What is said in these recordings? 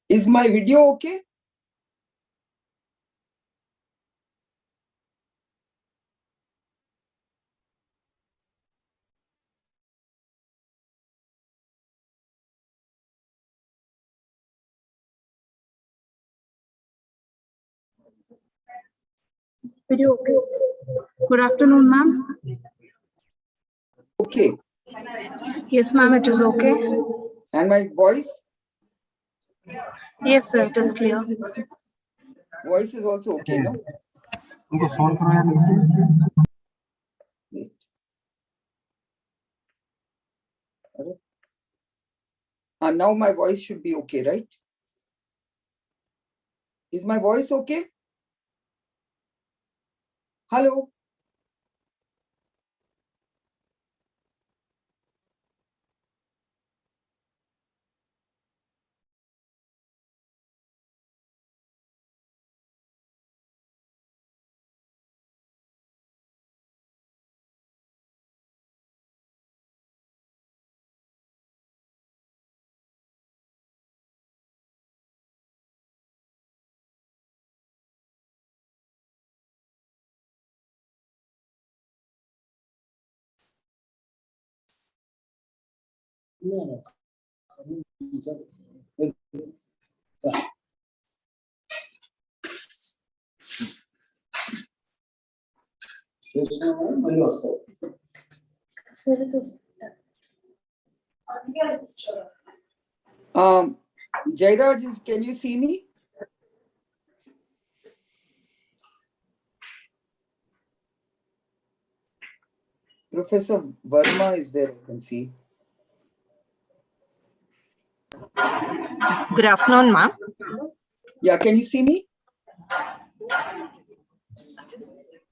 Is my video okay? Video okay. Good afternoon, ma'am. Okay. Yes, ma'am, it is okay. And my voice? Yes, sir, it is clear. Voice is also okay, no? Wait. Now my voice should be okay, right? Is my voice okay? Hello? Jairaj, can you see me? Professor Verma is there, I can see. Good afternoon, ma'am. Yeah, can you see me?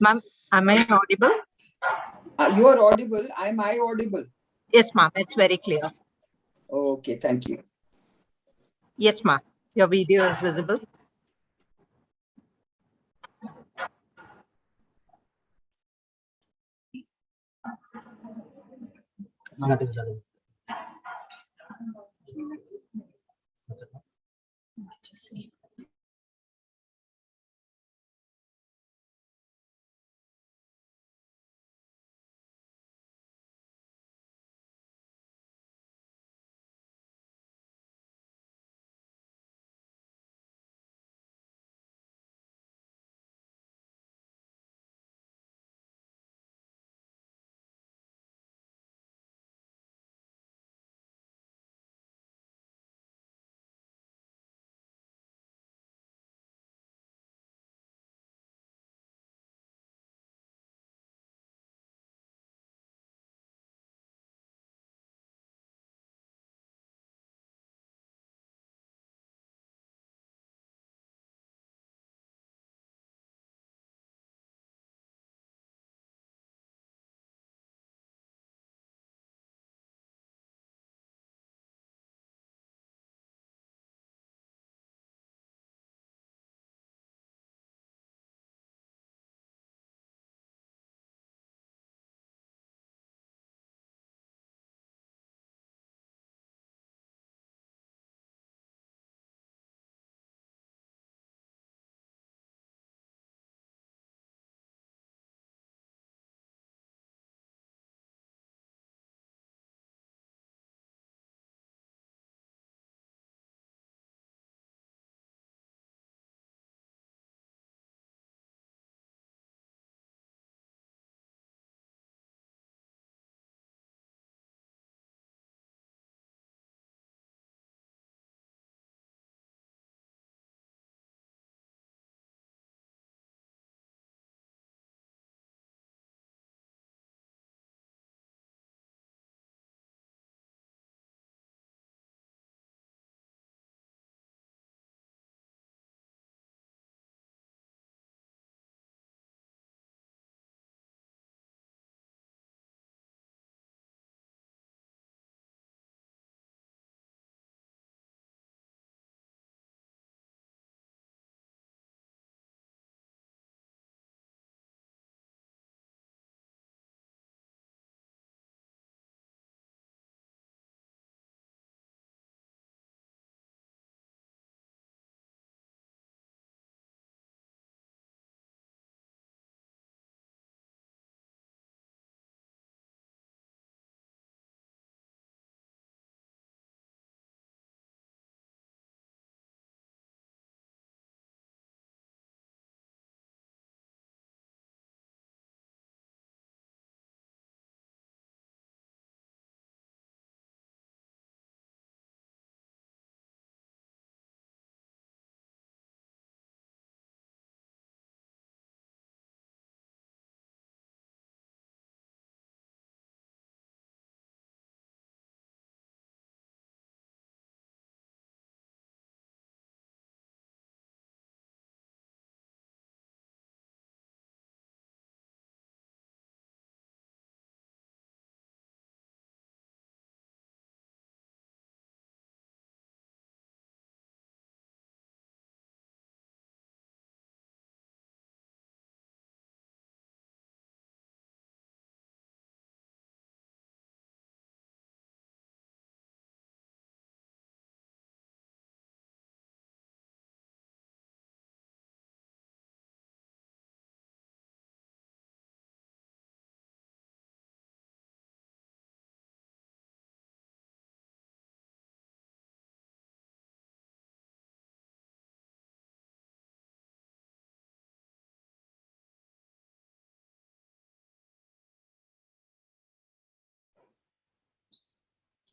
Ma'am, am I audible? You are audible. Am I audible? Yes, ma'am. It's very clear. Okay, thank you. Yes, ma'am. Your video is visible.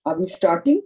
Are we starting?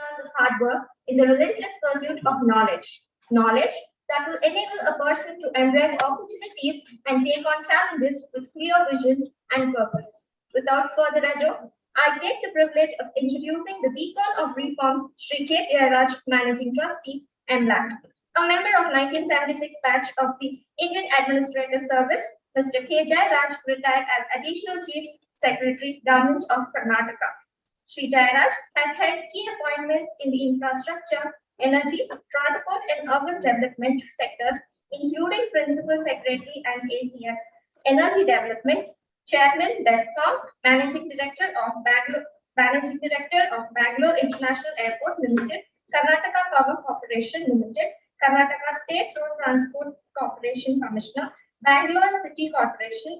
years of hard work in the relentless pursuit of knowledge. Knowledge that will enable a person to embrace opportunities and take on challenges with clear vision and purpose. Without further ado, I take the privilege of introducing the Beacon of Reforms, Sri K. Jayaraj, Managing Trustee, MLAC, a member of 1976 batch of the Indian Administrative Service. Mr. K. Jayaraj retired as Additional Chief Secretary, Government of Karnataka. Sri Jayaraj has held key appointments in the infrastructure, energy, transport, and urban development sectors, including Principal Secretary and ACS, Energy Development, Chairman, BESCOM, Managing Director of Bangalore International Airport Limited, Karnataka Power Corporation Limited, Karnataka State Road Transport Corporation Commissioner, Bangalore City Corporation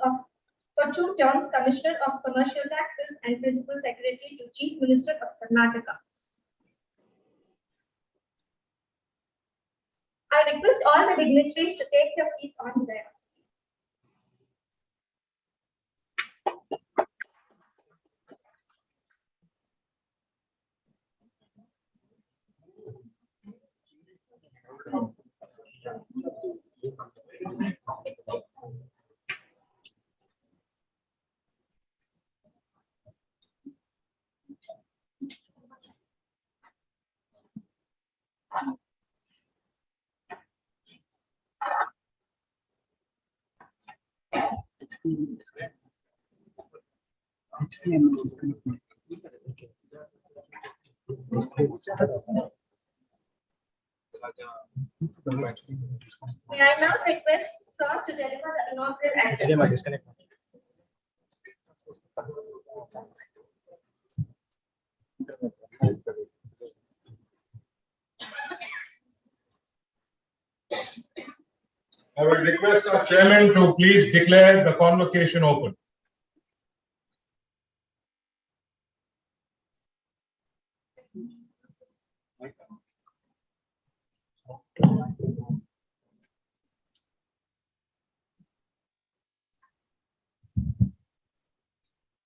for 2 terms, Commissioner of Commercial Taxes and Principal Secretary to Chief Minister of Karnataka. I request all the dignitaries to take their seats on the dais. May I now request Sir to deliver the inaugural address. I will request our chairman to please declare the convocation open.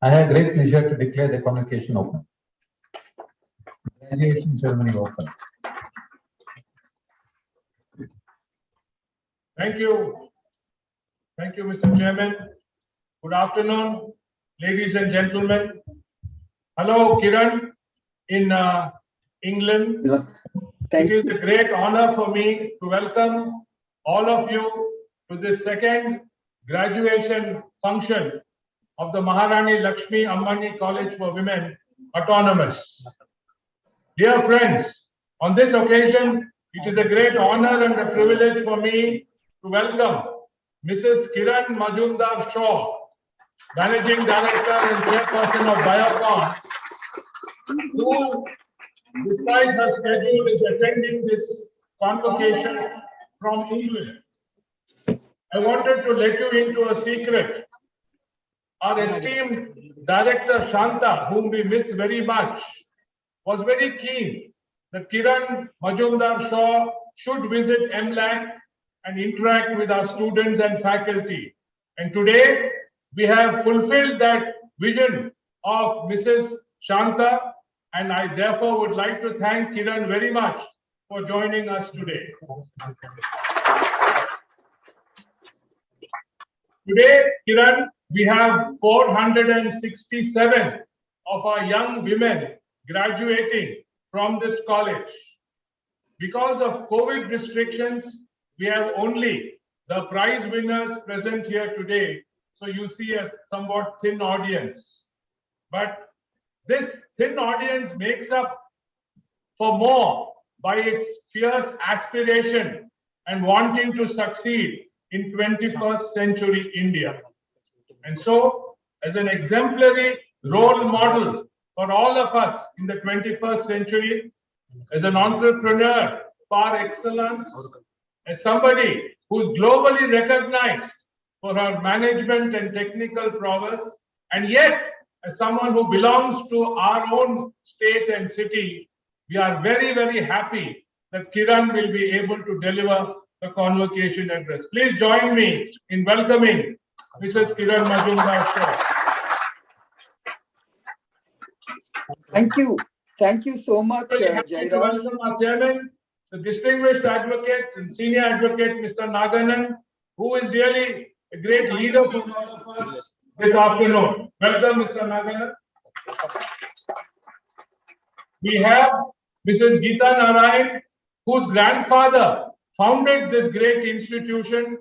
I have great pleasure to declare the convocation open. Graduation ceremony open. Thank you. Thank you, Mr. Chairman. Good afternoon, ladies and gentlemen. Hello, Kiran in England. Thank It is you. a great honor for me to welcome all of you to this second graduation function of the Maharani Lakshmi Ammani College for Women, Autonomous. Dear friends, on this occasion, it is a great honor and a privilege for me to welcome Mrs. Kiran Majumdar Shaw, Managing Director and Chairperson of Biocon, who, despite her schedule, is attending this convocation from England. I wanted to let you into a secret. Our esteemed Director Shanta, whom we miss very much, was very keen that Kiran Majumdar Shaw should visit MLAC and interact with our students and faculty. And today, we have fulfilled that vision of Mrs. Shanta, and I therefore would like to thank Kiran very much for joining us today. Today, Kiran, we have 467 of our young women graduating from this college. Because of COVID restrictions, we have only the prize winners present here today. So you see a somewhat thin audience. But this thin audience makes up for more by its fierce aspiration and wanting to succeed in 21st century India. And so, as an exemplary role model for all of us in the 21st century, as an entrepreneur par excellence, as somebody who's globally recognized for her management and technical prowess, and yet as someone who belongs to our own state and city, we are very, very happy that Kiran will be able to deliver the convocation address. Please join me in welcoming Mrs. Kiran Majumdar Shaw. Thank you. Thank you so much, Very happy to Jairaj. welcome our chairman, the distinguished advocate and senior advocate, Mr. Naganan, who is really a great leader for all of us this afternoon. Welcome, Mr. Naganan. We have Mrs. Geeta Narayan, whose grandfather founded this great institution,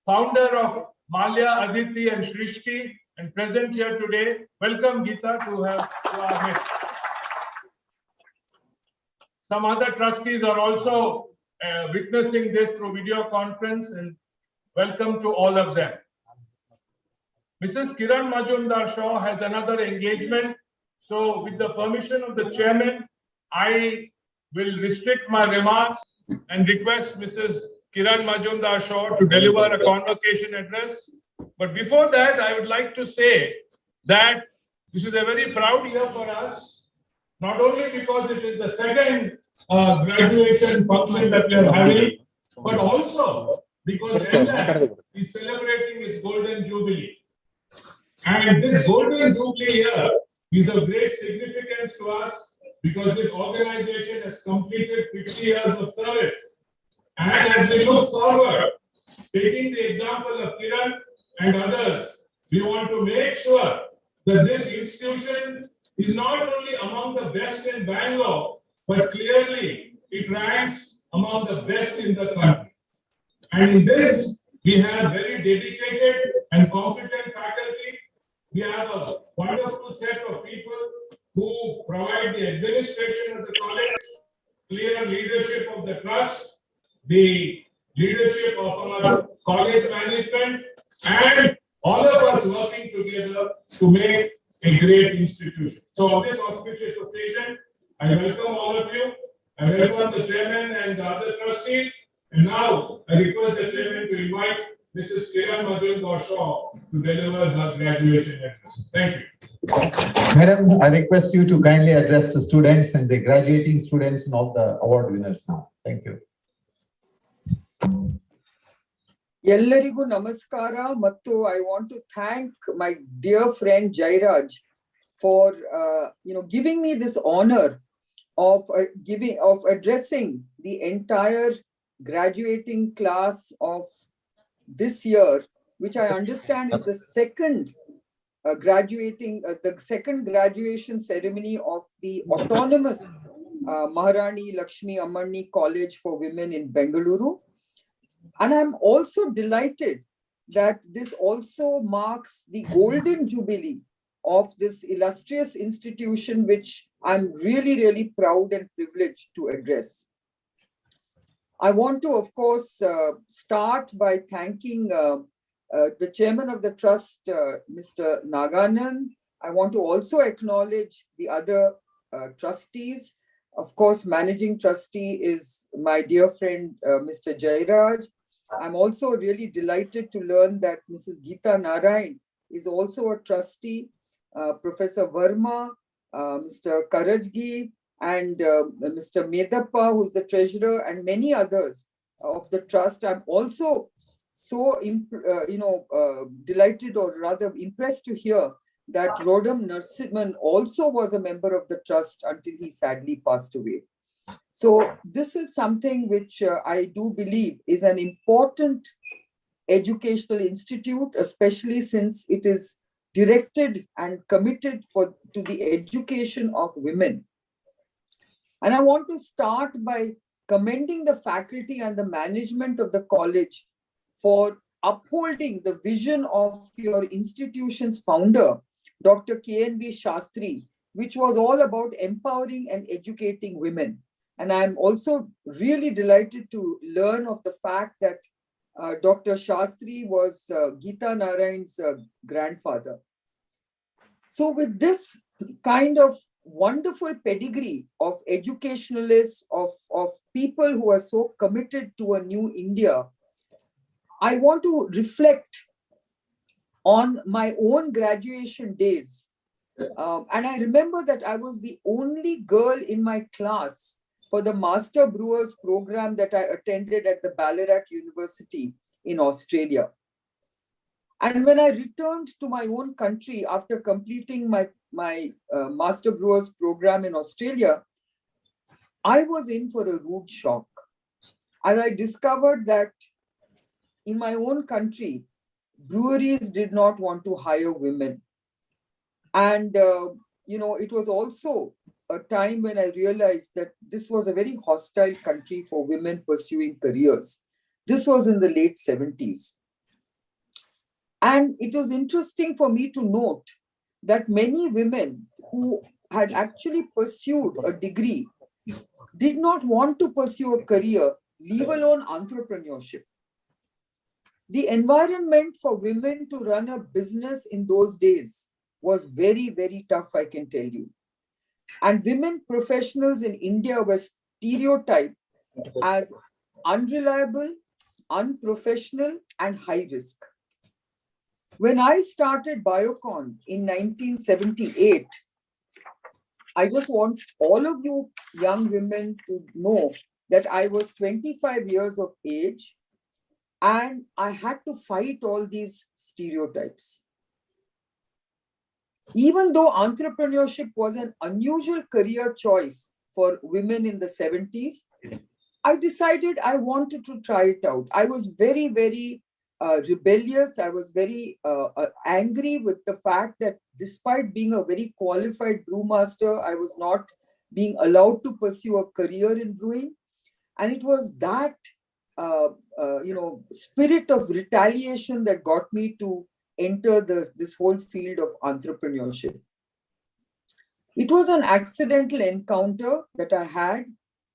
founder of Malya, Aditi and Shrishti, and present here today. Welcome, Geeta, to our midst. Some other trustees are also witnessing this through video conference, and welcome to all of them. Mrs. Kiran Majumdar Shaw has another engagement. So with the permission of the chairman, I will restrict my remarks and request Mrs. Kiran Majumdar Shaw to deliver a convocation address. But before that, I would like to say that this is a very proud year for us, not only because it is the second graduation function that we are having, but also because NLAB is celebrating its golden jubilee. And this golden jubilee year is of great significance to us because this organization has completed 50 years of service. And as we look forward, taking the example of Kiran and others, we want to make sure that this institution is not only among the best in Bangalore, but clearly it ranks among the best in the country. And in this, we have very dedicated and competent faculty. We have a wonderful set of people who provide the administration of the college, clear leadership of the trust, the leadership of our college management, and all of us working together to make a great institution. So on this auspicious occasion, I welcome all of you. I welcome the chairman and the other trustees. And now I request the chairman to invite Mrs. Kiran Majumdar Shaw to deliver her graduation address. Thank you. Madam, I request you to kindly address the students and the graduating students and all the award winners now. Thank you. ಎಲ್ಲರಿಗೂ ನಮಸ್ಕಾರ ಮತ್ತು I want to thank my dear friend Jairaj for giving me this honor of addressing the entire graduating class of this year, which I understand is the second graduation ceremony of the autonomous Maharani Lakshmi Ammani College for Women in Bengaluru. And I'm also delighted that this also marks the golden jubilee of this illustrious institution, which I'm really, really proud and privileged to address. I want to, of course, start by thanking the chairman of the trust, Mr. Naganan. I want to also acknowledge the other trustees. Of course, managing trustee is my dear friend, Mr. Jairaj. I'm also really delighted to learn that Mrs. Geeta Narayan is also a trustee, Professor Verma, Mr. Karajgi, and Mr. Medappa, who's the treasurer, and many others of the trust. I'm also so delighted, or rather impressed, to hear that Rodam Narasimhan also was a member of the trust until he sadly passed away. So this is something which I do believe is an important educational institute, especially since it is directed and committed to the education of women. And I want to start by commending the faculty and the management of the college for upholding the vision of your institution's founder, Dr. K.N.B. Shastri, which was all about empowering and educating women. And I'm also really delighted to learn of the fact that Dr. Shastri was Geeta Narayan's grandfather. So with this kind of wonderful pedigree of educationalists, of people who are so committed to a new India, I want to reflect on my own graduation days. And I remember that I was the only girl in my class for the Master Brewers program that I attended at the Ballarat University in Australia. And when I returned to my own country after completing my Master Brewers program in Australia, I was in for a rude shock. As I discovered that in my own country, breweries did not want to hire women. And, it was also a time when I realized that this was a very hostile country for women pursuing careers. This was in the late 70s. And it was interesting for me to note that many women who had actually pursued a degree did not want to pursue a career, leave alone entrepreneurship. The environment for women to run a business in those days was very, very tough, I can tell you. And women professionals in India were stereotyped as unreliable, unprofessional, and high risk. When I started Biocon in 1978, I just want all of you young women to know that I was 25 years of age and I had to fight all these stereotypes. Even though entrepreneurship was an unusual career choice for women in the 70s, I decided I wanted to try it out. I was very, very rebellious. I was very angry with the fact that despite being a very qualified brewmaster, I was not being allowed to pursue a career in brewing. And it was that, spirit of retaliation that got me to enter this whole field of entrepreneurship. It was an accidental encounter that I had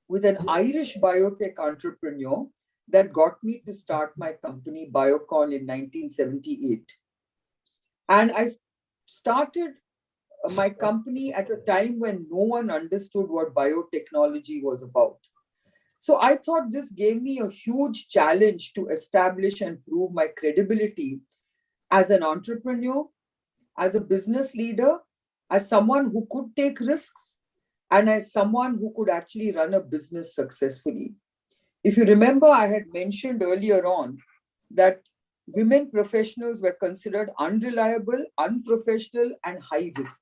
with an Irish biotech entrepreneur that got me to start my company Biocon in 1978. And I started my company at a time when no one understood what biotechnology was about. So I thought this gave me a huge challenge to establish and prove my credibility as an entrepreneur, as a business leader, as someone who could take risks, and as someone who could actually run a business successfully. If you remember, I had mentioned earlier on that women professionals were considered unreliable, unprofessional, and high risk.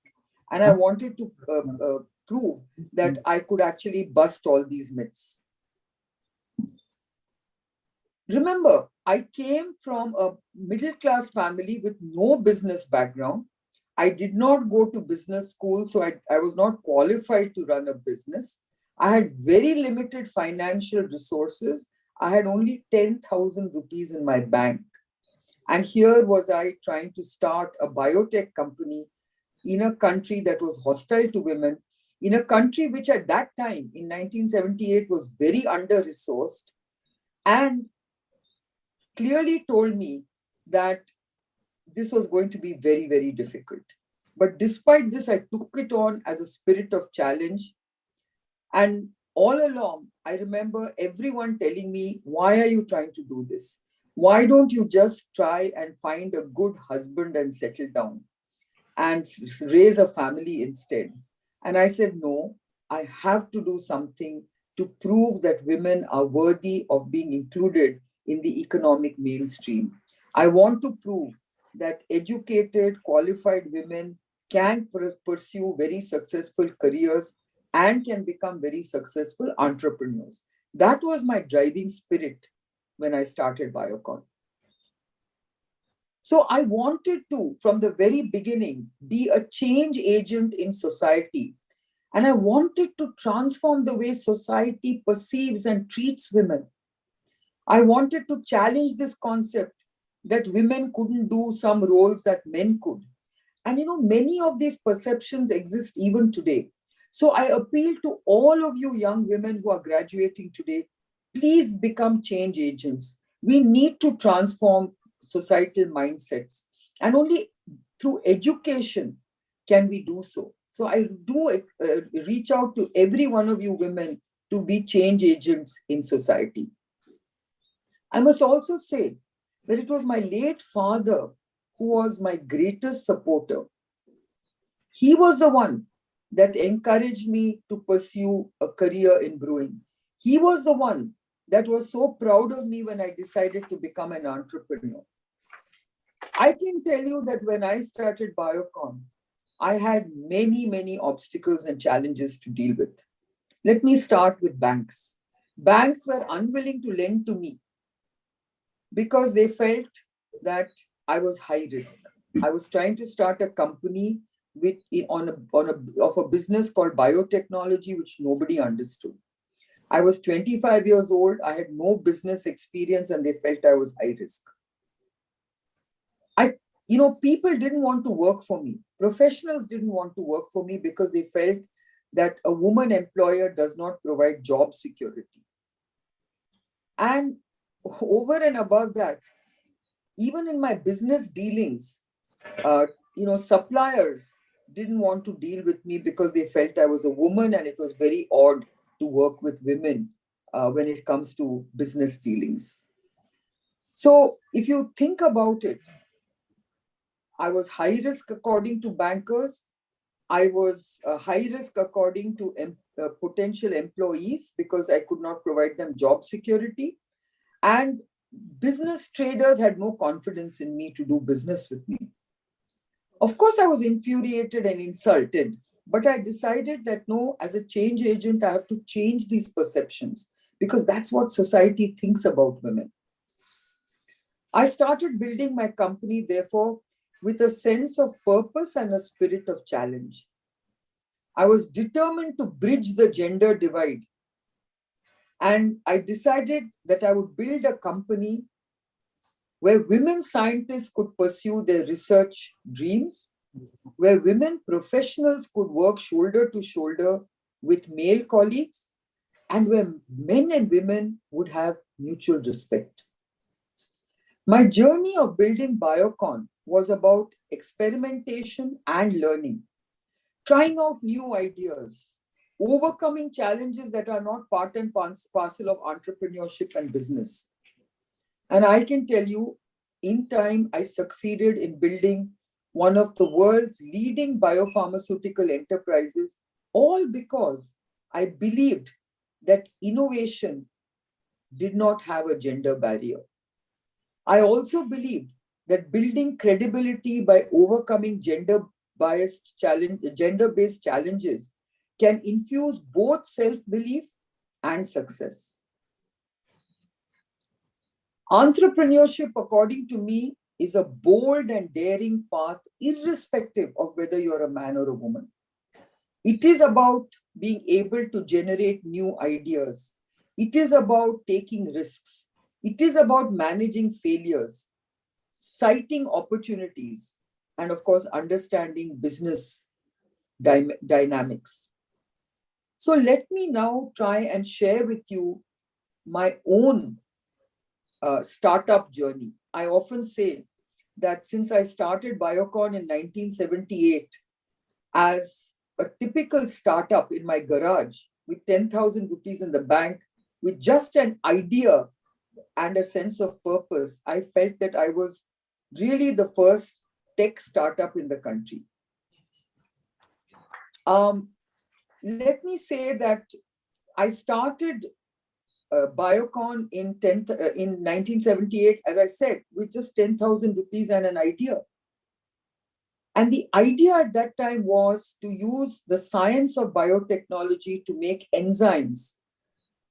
And I wanted to prove that I could actually bust all these myths. Remember, I came from a middle-class family with no business background. I did not go to business school, so I was not qualified to run a business. I had very limited financial resources. I had only 10,000 rupees in my bank. And here was I trying to start a biotech company in a country that was hostile to women, in a country which at that time, in 1978, was very under-resourced, and clearly told me that this was going to be very, very difficult. But despite this, I took it on as a spirit of challenge. And all along, I remember everyone telling me, why are you trying to do this? Why don't you just try and find a good husband and settle down and raise a family instead? And I said, no, I have to do something to prove that women are worthy of being included in the economic mainstream. I want to prove that educated, qualified women can pursue very successful careers and can become very successful entrepreneurs. That was my driving spirit when I started Biocon. So I wanted to, from the very beginning, be a change agent in society. And I wanted to transform the way society perceives and treats women. I wanted to challenge this concept that women couldn't do some roles that men could. And many of these perceptions exist even today. So I appeal to all of you young women who are graduating today, please become change agents. We need to transform societal mindsets. And only through education can we do so. So I do reach out to every one of you women to be change agents in society. I must also say that it was my late father who was my greatest supporter. He was the one that encouraged me to pursue a career in brewing. He was the one that was so proud of me when I decided to become an entrepreneur. I can tell you that when I started Biocon, I had many, many obstacles and challenges to deal with. Let me start with banks. Banks were unwilling to lend to me because they felt that I was high risk. I was trying to start a company of a business called biotechnology, which nobody understood. I was 25 years old. I had no business experience, and they felt I was high risk. People didn't want to work for me. Professionals didn't want to work for me because they felt that a woman employer does not provide job security. And over and above that, even in my business dealings, suppliers didn't want to deal with me because they felt I was a woman, and it was very odd to work with women when it comes to business dealings. So if you think about it, I was high risk according to bankers. I was high risk according to potential employees because I could not provide them job security. And business traders had no confidence in me to do business with me. Of course, I was infuriated and insulted, but I decided that no, as a change agent, I have to change these perceptions because that's what society thinks about women. I started building my company, therefore, with a sense of purpose and a spirit of challenge. I was determined to bridge the gender divide. And I decided that I would build a company where women scientists could pursue their research dreams, where women professionals could work shoulder to shoulder with male colleagues, and where men and women would have mutual respect. My journey of building Biocon was about experimentation and learning, trying out new ideas, overcoming challenges that are not part and parcel of entrepreneurship and business. And I can tell you, in time, I succeeded in building one of the world's leading biopharmaceutical enterprises, all because I believed that innovation did not have a gender barrier. I also believed that building credibility by overcoming gender-based challenges can infuse both self-belief and success. Entrepreneurship, according to me, is a bold and daring path, irrespective of whether you're a man or a woman. It is about being able to generate new ideas. It is about taking risks. It is about managing failures, citing opportunities, and of course, understanding business dynamics. So let me now try and share with you my own startup journey. I often say that since I started Biocon in 1978 as a typical startup in my garage with 10,000 rupees in the bank, with just an idea and a sense of purpose, I felt that I was really the first tech startup in the country. Let me say that I started Biocon in 1978, as I said, with just 10,000 rupees and an idea. And the idea at that time was to use the science of biotechnology to make enzymes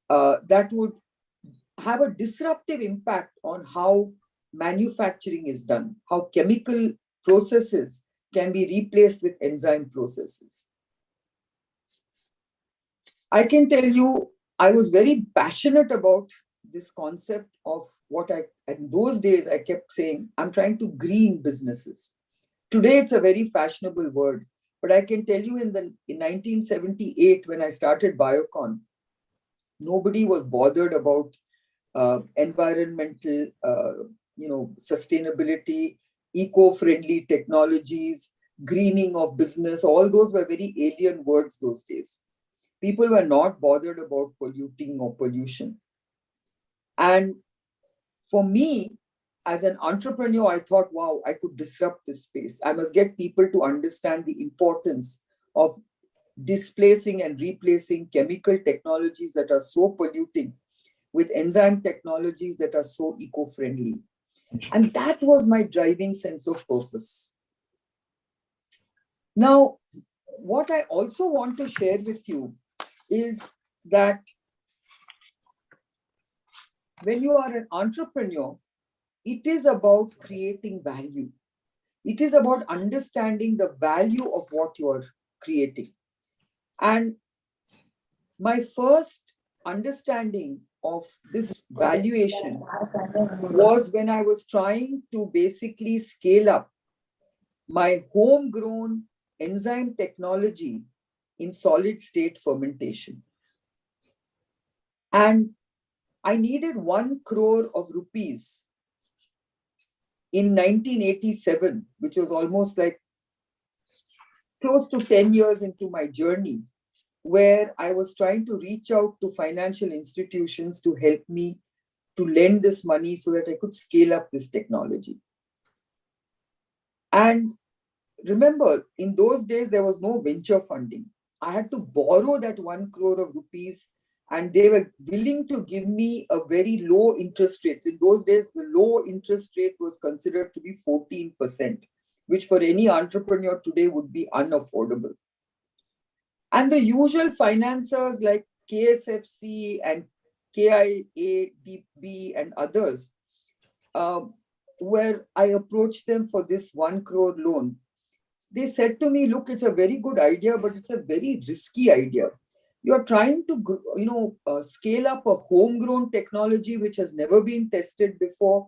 that would have a disruptive impact on how manufacturing is done, how chemical processes can be replaced with enzyme processes. I can tell you, I was very passionate about this concept of in those days, I kept saying, I'm trying to green businesses. Today, it's a very fashionable word, but I can tell you in 1978, when I started Biocon, nobody was bothered about environmental, sustainability, eco-friendly technologies, greening of business. All those were very alien words those days. People were not bothered about polluting or pollution. And for me, as an entrepreneur, I thought, wow, I could disrupt this space. I must get people to understand the importance of displacing and replacing chemical technologies that are so polluting with enzyme technologies that are so eco-friendly. And that was my driving sense of purpose. Now, what I also want to share with you is that when you are an entrepreneur, it is about creating value. It is about understanding the value of what you are creating. And my first understanding of this valuation was when I was trying to basically scale up my homegrown enzyme technology in solid state fermentation. And I needed 1 crore of rupees in 1987, which was almost like close to 10 years into my journey, where I was trying to reach out to financial institutions to help me to lend this money so that I could scale up this technology. And remember, in those days, there was no venture funding. I had to borrow that 1 crore of rupees, and they were willing to give me a very low interest rate. In those days, the low interest rate was considered to be 14%, which for any entrepreneur today would be unaffordable. And the usual financiers like KSFC and KIADB and others, where I approached them for this 1 crore loan, they said to me, look, it's a very good idea, but it's a very risky idea. You're trying to scale up a homegrown technology which has never been tested before.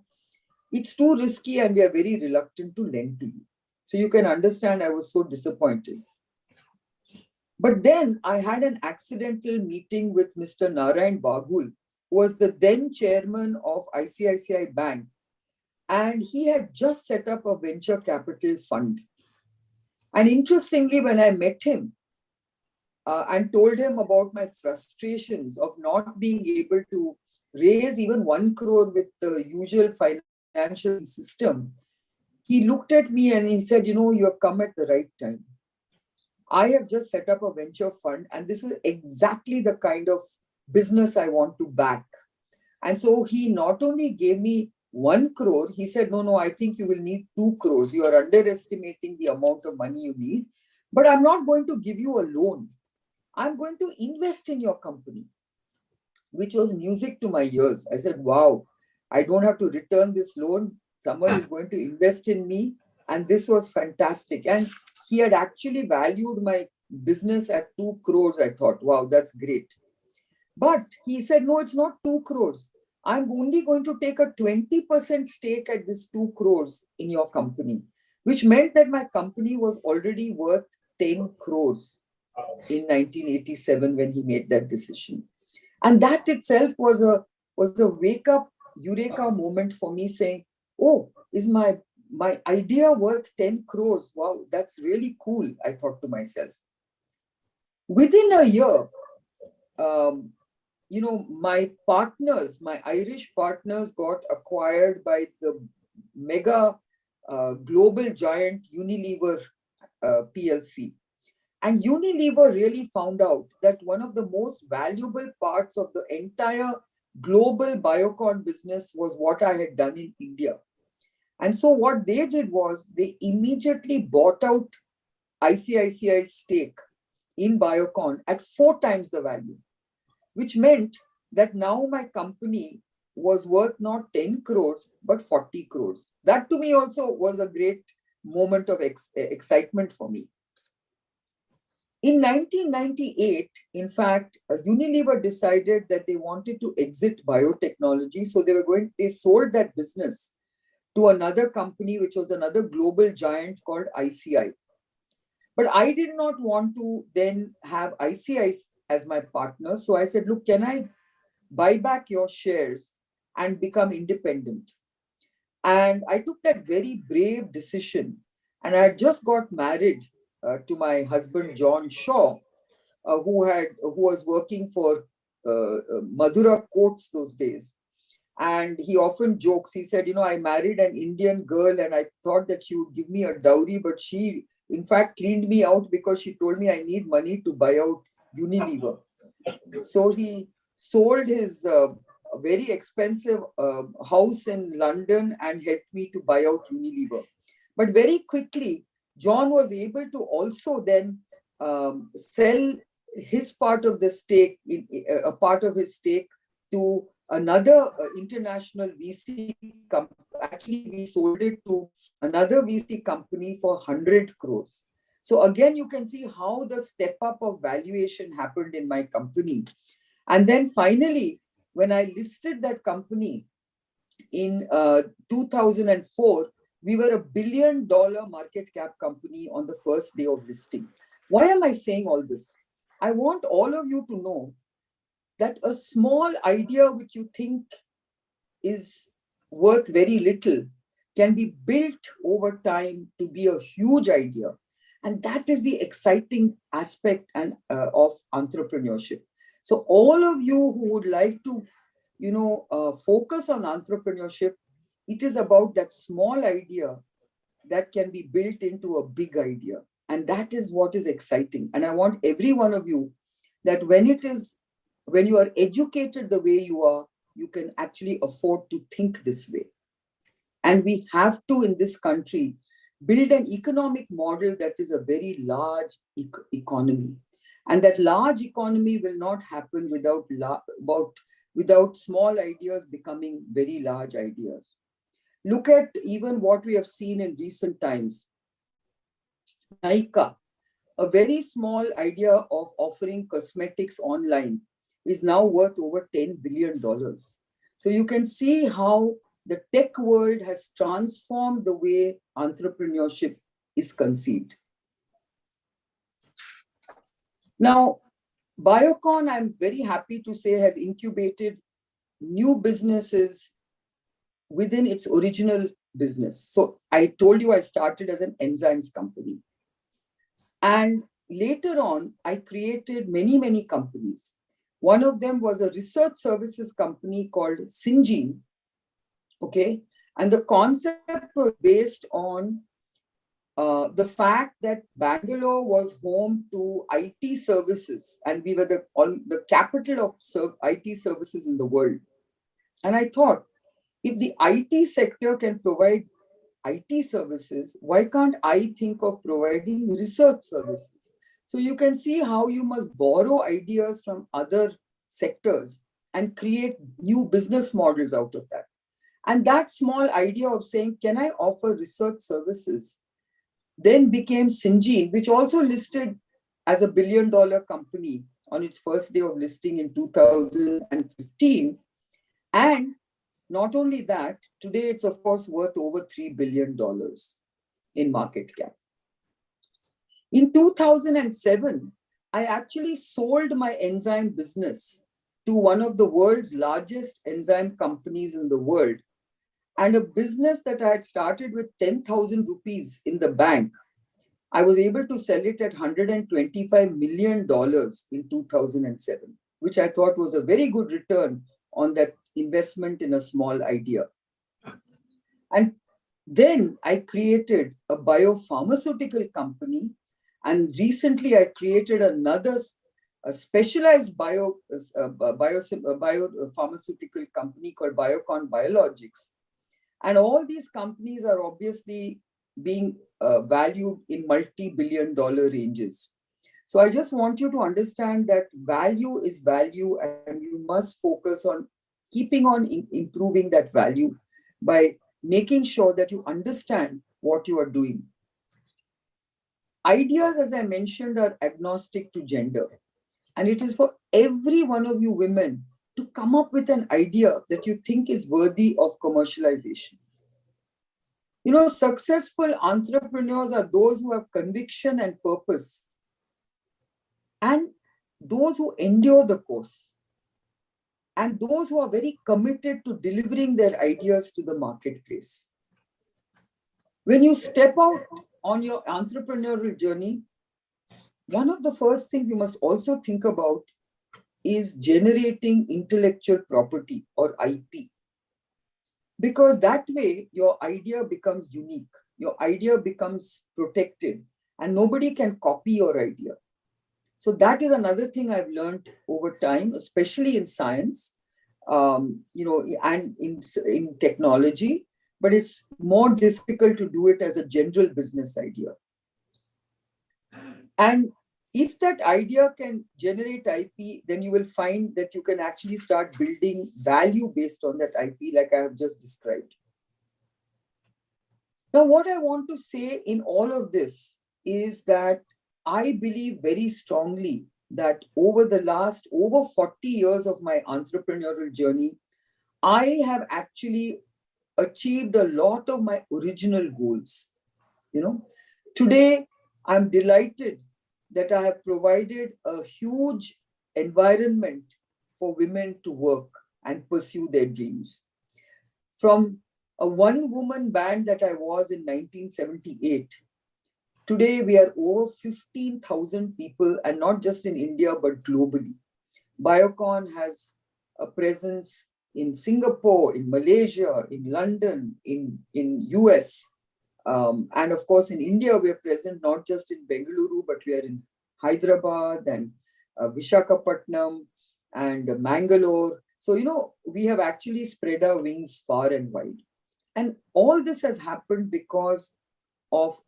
It's too risky and we are very reluctant to lend to you. So you can understand I was so disappointed. But then I had an accidental meeting with Mr. Narayan Baghul, who was the then chairman of ICICI Bank. And he had just set up a venture capital fund. And interestingly, when I met him and told him about my frustrations of not being able to raise even 1 crore with the usual financial system, he looked at me and he said, you have come at the right time. I have just set up a venture fund, and this is exactly the kind of business I want to back. And so he not only gave me 1 crore, he said, no, I think you will need 2 crores. You are underestimating the amount of money you need, but I'm not going to give you a loan. I'm going to invest in your company, which was music to my ears. I said, wow, I don't have to return this loan. Someone is going to invest in me. And this was fantastic. And he had actually valued my business at 2 crores. I thought, wow, that's great. But he said, no, it's not 2 crores. I'm only going to take a 20% stake at this 2 crores in your company, which meant that my company was already worth 10 crores in 1987 when he made that decision. And that itself was a wake up eureka moment for me, saying, oh, is my idea worth 10 crores? Wow, that's really cool, I thought to myself. Within a year, my Irish partners got acquired by the mega global giant Unilever PLC. And Unilever really found out that one of the most valuable parts of the entire global Biocon business was what I had done in India. And so what they did was they immediately bought out ICICI's stake in Biocon at 4 times the value, which meant that now my company was worth not 10 crores, but 40 crores. That to me also was a great moment of excitement for me. In 1998, in fact, Unilever decided that they wanted to exit biotechnology. So they sold that business to another company, which was another global giant called ICI. But I did not want to then have ICI as my partner. So I said, look, can I buy back your shares and become independent? And I took that very brave decision. And I had just got married to my husband, John Shaw, who was working for Madura Coats those days. And he often jokes, he said, I married an Indian girl and I thought that she would give me a dowry, but she, in fact, cleaned me out because she told me I need money to buy out Unilever. So he sold his a very expensive house in London and helped me to buy out Unilever. But very quickly, John was able to also then sell his part of the stake, a part of his stake, to another international VC company. Actually, we sold it to another VC company for 100 crores. So again, you can see how the step up of valuation happened in my company. And then finally, when I listed that company in 2004, we were $1 billion market cap company on the first day of listing. Why am I saying all this? I want all of you to know that a small idea which you think is worth very little can be built over time to be a huge idea. And that is the exciting aspect of entrepreneurship. So all of you who would like to, focus on entrepreneurship, it is about that small idea that can be built into a big idea. And that is what is exciting. And I want every one of you that when you are educated the way you are, you can actually afford to think this way. And we have to, in this country, build an economic model that is a very large economy. And that large economy will not happen without small ideas becoming very large ideas. Look at even what we have seen in recent times. Nykaa, a very small idea of offering cosmetics online, is now worth over $10 billion. So you can see how the tech world has transformed the way entrepreneurship is conceived. Now, Biocon, I'm very happy to say, has incubated new businesses within its original business. So I told you I started as an enzymes company. And later on, I created many, many companies. One of them was a research services company called Syngene. Okay. And the concept was based on the fact that Bangalore was home to IT services, and we were the capital of IT services in the world. And I thought, if the IT sector can provide IT services, why can't I think of providing research services? So you can see how you must borrow ideas from other sectors and create new business models out of that. And that small idea of saying, can I offer research services, then became Syngene, which also listed as $1 billion company on its first day of listing in 2015. And not only that, today it's of course worth over $3 billion in market cap. In 2007, I actually sold my enzyme business to one of the world's largest enzyme companies in the world. And a business that I had started with 10,000 rupees in the bank, I was able to sell it at $125 million in 2007, which I thought was a very good return on that investment in a small idea. And then I created a biopharmaceutical company. And recently I created another specialized biopharmaceutical company called Biocon Biologics. And all these companies are obviously being valued in multi-billion-dollar ranges. So I just want you to understand that value is value, and you must focus on keeping on improving that value by making sure that you understand what you are doing. Ideas, as I mentioned, are agnostic to gender. And it is for every one of you women to come up with an idea that you think is worthy of commercialization. You know, successful entrepreneurs are those who have conviction and purpose, and those who endure the course, and those who are very committed to delivering their ideas to the marketplace. When you step out on your entrepreneurial journey, one of the first things you must also think about is generating intellectual property or IP. Because that way your idea becomes unique, your idea becomes protected, and nobody can copy your idea. So that is another thing I've learned over time, especially in science. and in technology, but it's more difficult to do it as a general business idea. And if that idea can generate IP, then you will find that you can actually start building value based on that IP, like I have just described. Now, what I want to say in all of this is that I believe very strongly that over 40 years of my entrepreneurial journey, I have actually achieved a lot of my original goals. Today, I'm delighted that I have provided a huge environment for women to work and pursue their dreams. From a one-woman band that I was in 1978, today we are over 15,000 people, and not just in India, but globally. Biocon has a presence in Singapore, in Malaysia, in London, in US. And of course, in India, we are present not just in Bengaluru, but we are in Hyderabad and Visakhapatnam and Mangalore. So, we have actually spread our wings far and wide. And all this has happened because of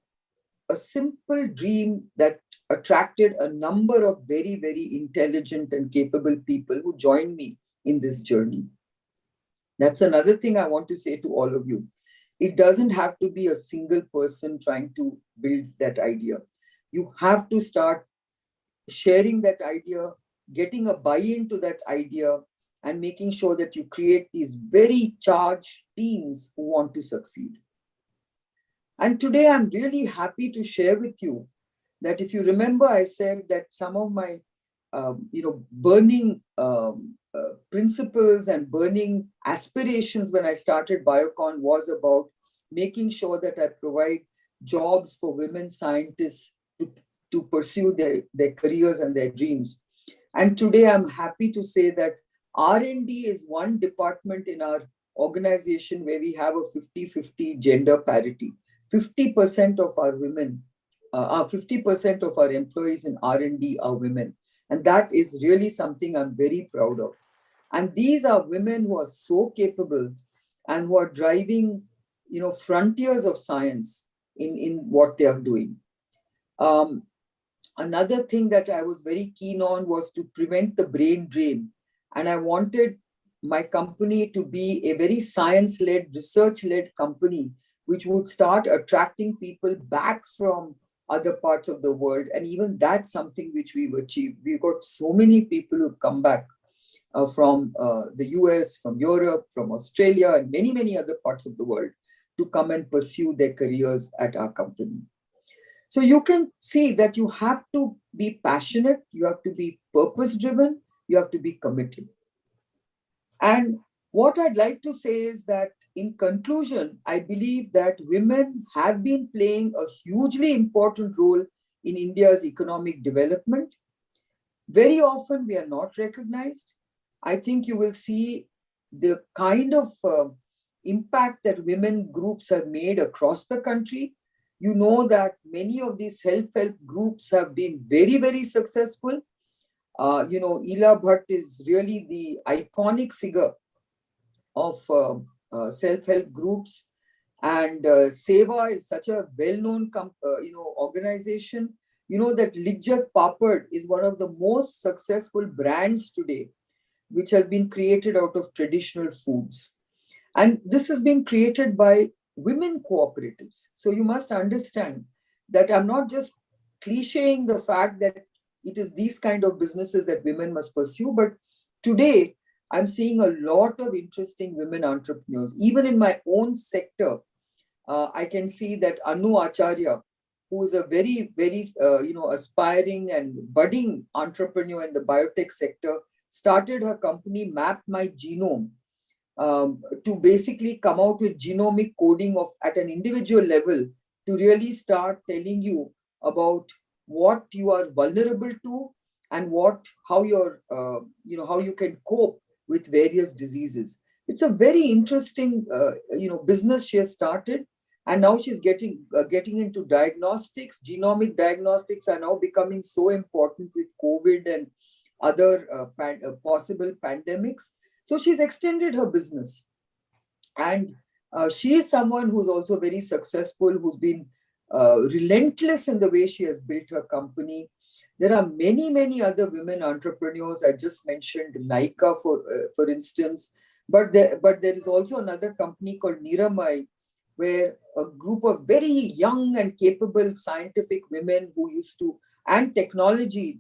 a simple dream that attracted a number of very, very intelligent and capable people who joined me in this journey. That's another thing I want to say to all of you. It doesn't have to be a single person trying to build that idea. You have to start sharing that idea, getting a buy-in to that idea, and making sure that you create these very charged teams who want to succeed. And today I'm really happy to share with you that if you remember, I said that some of my burning principles and burning aspirations when I started Biocon was about making sure that I provide jobs for women scientists to pursue their careers and their dreams. And today I'm happy to say that R&D is one department in our organization where we have a 50-50 gender parity. 50% of our women, 50% of our employees in R&D are women. And that is really something I'm very proud of. And these are women who are so capable and who are driving, frontiers of science in what they are doing. Another thing that I was very keen on was to prevent the brain drain. And I wanted my company to be a very science-led, research-led company, which would start attracting people back from other parts of the world. And even that's something which we've achieved. We've got so many people who've come back from the US, from Europe, from Australia, and many, many other parts of the world to come and pursue their careers at our company. So you can see that you have to be passionate, you have to be purpose-driven, you have to be committed. And what I'd like to say is that in conclusion, I believe that women have been playing a hugely important role in India's economic development. Very often we are not recognized. I think you will see the kind of impact that women groups have made across the country. You know that many of these self-help groups have been very, very successful. Ila Bhatt is really the iconic figure of self-help groups, and Seva is such a well-known organization. You know that Lijjat Papad is one of the most successful brands today, which has been created out of traditional foods. And this has been created by women cooperatives. So you must understand that I'm not just clichéing the fact that it is these kind of businesses that women must pursue, but today I'm seeing a lot of interesting women entrepreneurs. Even in my own sector, I can see that Anu Acharya, who is a very, very, aspiring and budding entrepreneur in the biotech sector, started her company Map My Genome to basically come out with genomic coding at an individual level to really start telling you about what you are vulnerable to and how you can cope with various diseases. It's a very interesting, business she has started, and now she's getting into diagnostics. Genomic diagnostics are now becoming so important with COVID and other possible pandemics. So she's extended her business. And she is someone who's also very successful, who's been relentless in the way she has built her company. There are many, many other women entrepreneurs. I just mentioned Nika, for instance, but there is also another company called Niramai, where a group of very young and capable scientific women who used to, and technologists,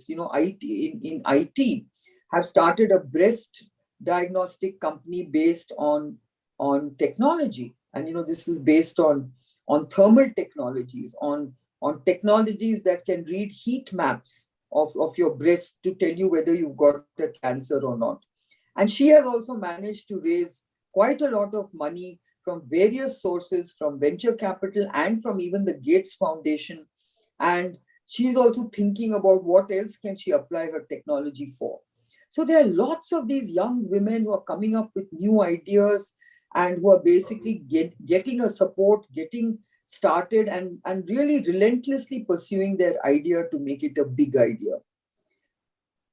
IT in IT, have started a breast diagnostic company based on technology. And this is based on thermal technologies, on technologies that can read heat maps of your breast to tell you whether you've got a cancer or not. And she has also managed to raise quite a lot of money from various sources, from venture capital and from even the Gates Foundation. And she is also thinking about what else can she apply her technology for. So there are lots of these young women who are coming up with new ideas and who are basically getting a support, getting started, and really relentlessly pursuing their idea to make it a big idea.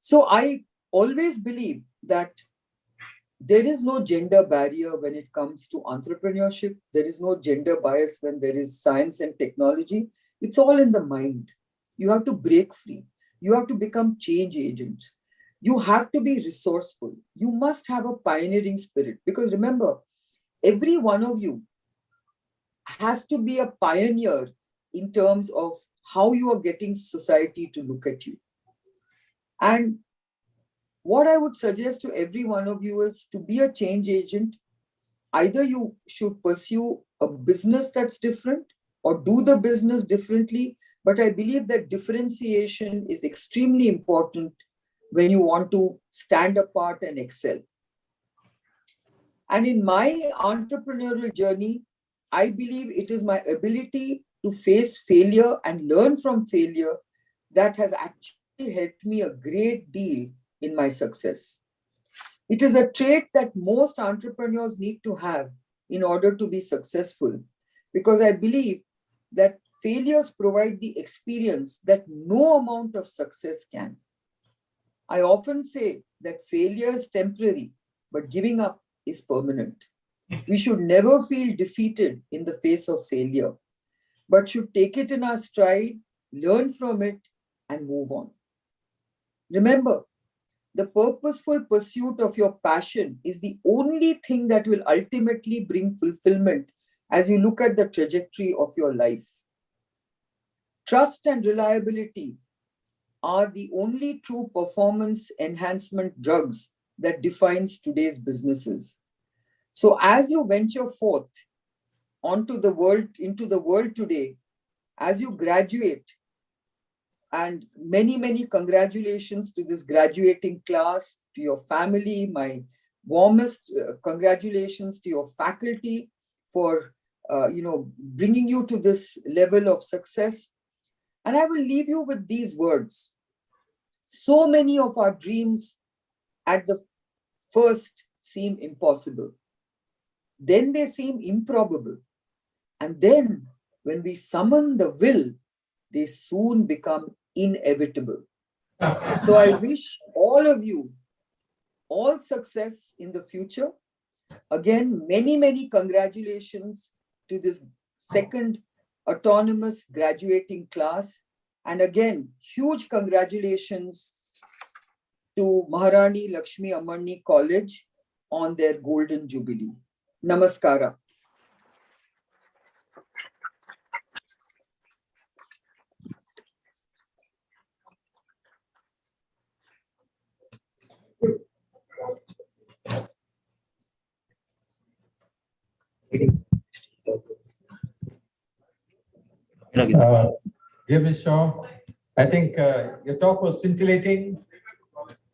So I always believe that there is no gender barrier when it comes to entrepreneurship. There is no gender bias when there is science and technology. It's all in the mind. You have to break free. You have to become change agents. You have to be resourceful. You must have a pioneering spirit, because remember, every one of you has to be a pioneer in terms of how you are getting society to look at you. And what I would suggest to every one of you is to be a change agent. Either you should pursue a business that's different or do the business differently. But I believe that differentiation is extremely important when you want to stand apart and excel. And in my entrepreneurial journey, I believe it is my ability to face failure and learn from failure that has actually helped me a great deal in my success. It is a trait that most entrepreneurs need to have in order to be successful, because I believe that failures provide the experience that no amount of success can. I often say that failure is temporary, but giving up is permanent. We should never feel defeated in the face of failure, but should take it in our stride, learn from it, and move on. Remember, the purposeful pursuit of your passion is the only thing that will ultimately bring fulfillment as you look at the trajectory of your life. Trust and reliability are the only true performance enhancement drugs that defines today's businesses. So as you venture forth into the world today, as you graduate, and many, many congratulations to this graduating class, to your family, my warmest congratulations to your faculty for bringing you to this level of success. And I will leave you with these words. So many of our dreams at the first seem impossible. Then they seem improbable. And then when we summon the will, they soon become inevitable. So I wish all of you all success in the future. Again, many, many congratulations to this second autonomous graduating class. And again, huge congratulations to Maharani Lakshmi Ammani College on their golden jubilee. Namaskara. Dear Ms. Shaw, I think your talk was scintillating.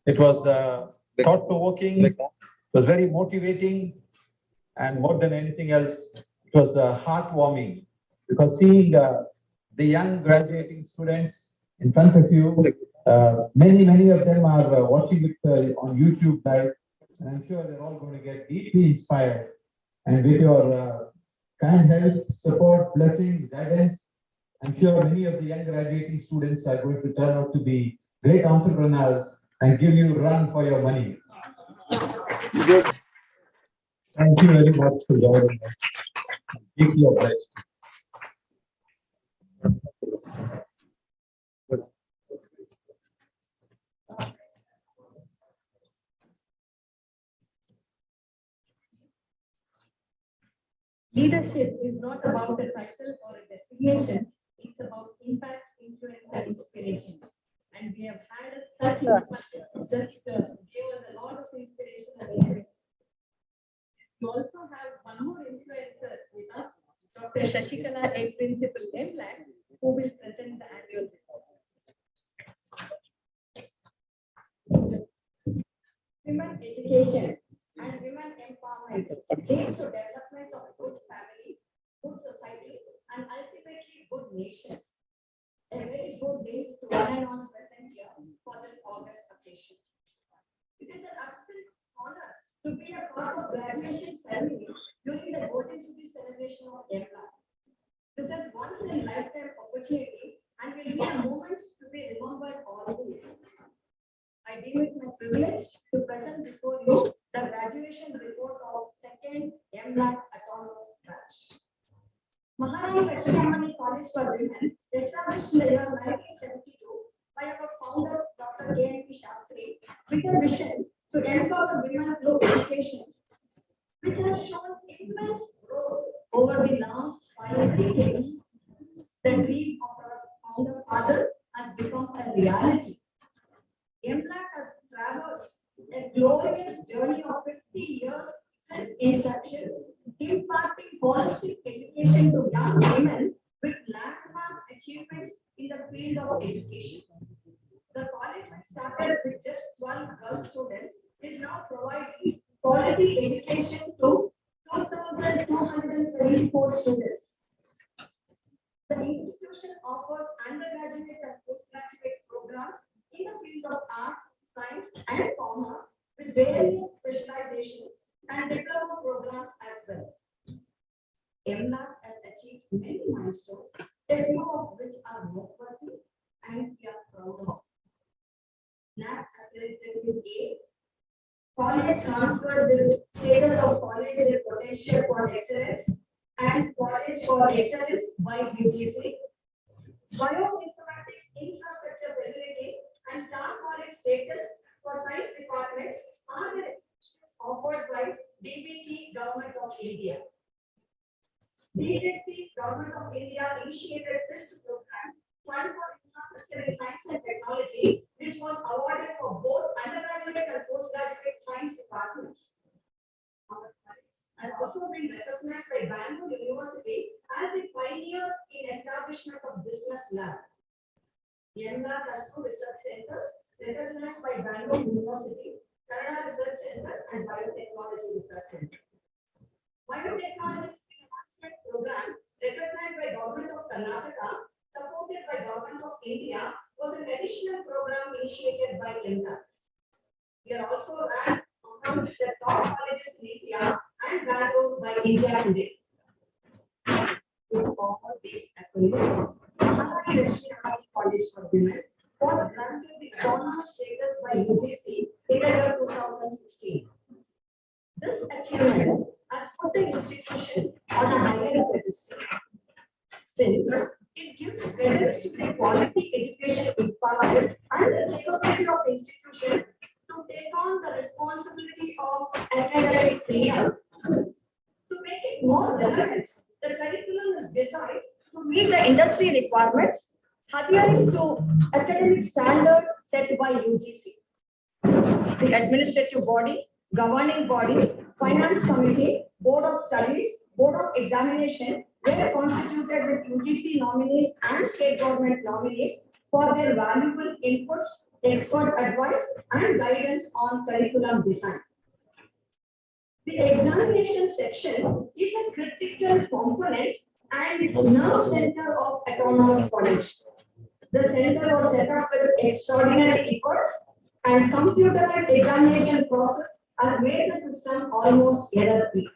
It was thought-provoking. It was very motivating. And more than anything else, it was heartwarming, because seeing the young graduating students in front of you, many of them are watching it on YouTube live, and I'm sure they're all going to get deeply inspired. And with your kind help, support, blessings, guidance, I'm sure many of the young graduating students are going to turn out to be great entrepreneurs and give you a run for your money. Good. Thank you very much for joining us. Deeply obliged. Leadership is not about a title or a designation. It's about impact, influence, and inspiration. And we have had such inspiration, just gave us a lot of inspiration and influence. We also have one more influencer with us, Dr. Shashikala, a principal MLAC, who will present the annual report. Women education and women empowerment leads to development of good family, good society, and ultimately good nation. A very good day to one and all present here for this August occasion. It is an absolute honor to be a part of graduation ceremony during the Golden Jubilee celebration of MLAC. This is once in a lifetime opportunity and will be a moment to be remembered always. I deem it my privilege to present before you the graduation report of second MLAC Autonomous Batch. Maharani Lakshmi College for Women, established in the year 1972 by our founder Dr. K.N.P. Shastri, with a vision to empower women through education, which has shown immense growth over the last 5 decades. The dream of our founder father has become a reality. MLAC has traversed a glorious journey of 50 years since inception, imparting holistic education to young women with landmark achievements in the field of education. The college, which started with just 12 girl students, is now providing quality education to 2,274 students. The institution offers undergraduate and postgraduate programs in the field of arts, science, and commerce with various specializations and diploma programs as well. MLAC has achieved many milestones, a few of which are noteworthy and we are proud of. NAC accredited with A, college transferred with status of college with potential for excellence and college for excellence by UGC, bioinformatics infrastructure facility and star college status for science departments are offered by DBT Government of India. DST Government of India initiated this program, Fund for Infrastructure in Science and Technology, which was awarded for both undergraduate and postgraduate science departments. Our college has also been recognized by Bangalore University as a pioneer in establishment of business lab. MLAC has 2 research centers recognized by Bangalore University, Kannada Research Center and Biotechnology Research Center. Biotechnology Advancement Program recognized by Government of Karnataka, supported by Government of India, was an additional program initiated by MLAC. We are also ranked amongst the top colleges in India and Bangalore by India Today. To offer these accolades, Maharani Lakshmi College for Women was granted the autonomous status by UGC in the year 2016. This achievement has put the institution on a higher pedestal, since it gives credit to the quality education imparted and the capability of the institution to take on the responsibility of academic freedom. To make it more relevant, the curriculum is designed to meet the industry requirements, adhering to academic standards set by UGC. The administrative body, governing body, finance committee, board of studies, board of examination were constituted with UGC nominees and state government nominees for their valuable inputs, expert advice, and guidance on curriculum design. The examination section is a critical component and nerve center of Autonomous College. The center was set up with extraordinary efforts, and computerized examination process has made the system almost error-free.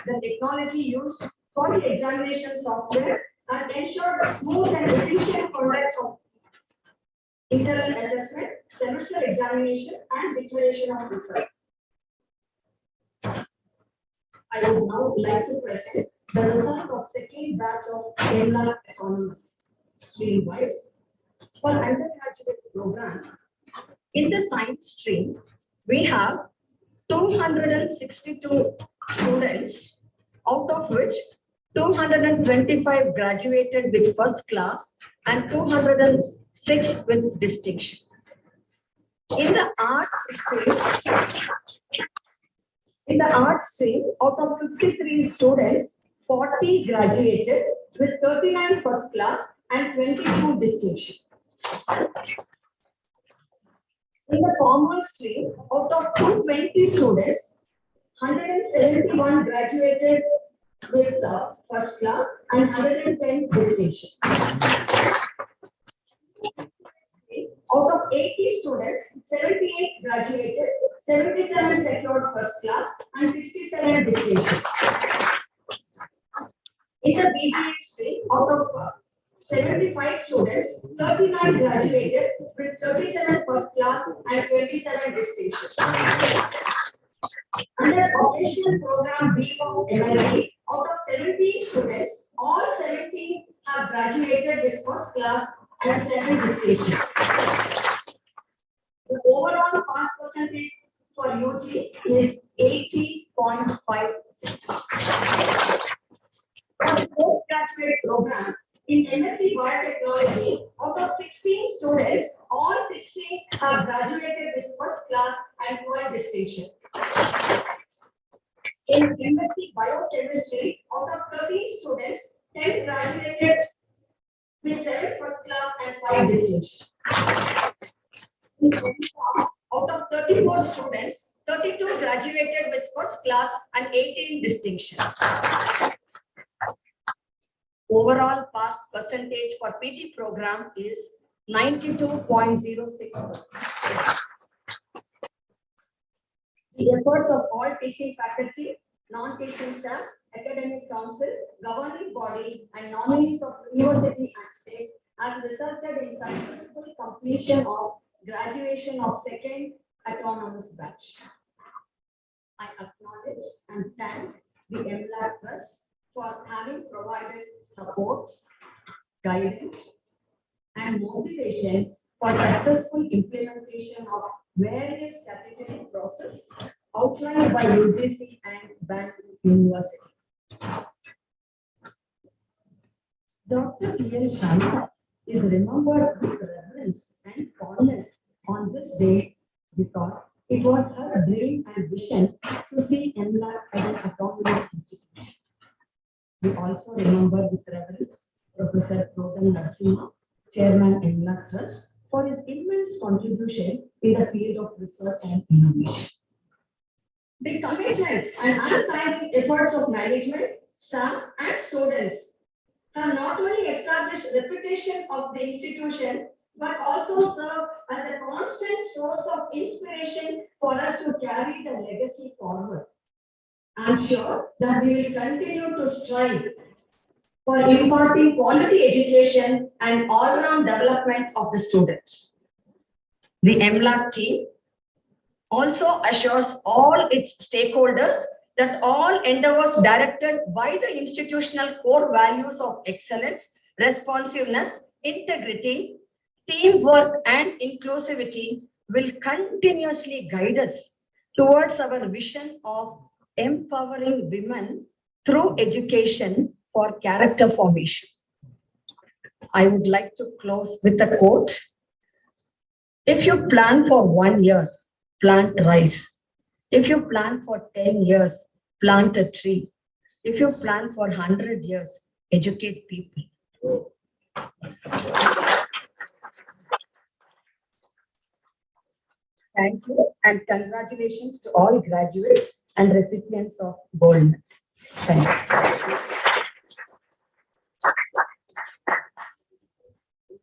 The technology used for the examination software has ensured smooth and efficient conduct of internal assessment, semester examination, and declaration of result. I would now like to present the result of second batch of MLAC autonomous stream-wise. For undergraduate program, in the science stream, we have 262 students, out of which 225 graduated with first class and 206 with distinction. In the arts stream, out of 53 students, 40 graduated with 39 first class and 22 distinction. In the commerce stream, out of 220 students, 171 graduated with first class and 110 distinction. Out of 80 students, 78 graduated, 77 secured first class and 67 distinction. In the BBA stream, out of 75 students, 39 graduated with 37 first class and 27 distinction. Under operational program B of MLD, out of 17 students, all 17 have graduated with first class and 7 distinction. The overall pass percentage for UG is 80.56. For the postgraduate program, in MSc Biotechnology, out of 16 students, all 16 have graduated with first class and 12 distinction. In MSc Biochemistry, out of 13 students, 10 graduated with 7 first class and 5 distinction. In MPharm, out of 34 students, 32 graduated with first class and 18 distinction. Overall pass percentage for PG program is 92.06%. The efforts of all teaching faculty, non-teaching staff, academic council, governing body, and nominees of university and state has resulted in successful completion of graduation of second autonomous batch. I acknowledge and thank the MLAC Trust for having provided support, guidance, and motivation for successful implementation of various statutory process outlined by UGC and Bangalore University. Dr. T.L. Sharma is remembered with reverence and fondness on this day because it was her dream and vision to see MLAC as an autonomous institution. We also remember with reverence Professor Prodam Narasimha, Chairman MLAC Trust, for his immense contribution in the field of research and innovation. The commitment and untiring efforts of management, staff, and students have not only established reputation of the institution, but also serve as a constant source of inspiration for us to carry the legacy forward. I'm sure that we will continue to strive for imparting quality education and all-round development of the students. The MLAC team also assures all its stakeholders that all endeavors directed by the institutional core values of excellence, responsiveness, integrity, teamwork, and inclusivity will continuously guide us towards our vision of empowering women through education for character formation. I would like to close with a quote. If you plan for 1 year, plant rice. If you plan for 10 years, plant a tree. If you plan for 100 years, educate people. Thank you and congratulations to all graduates and recipients of gold medal. Thank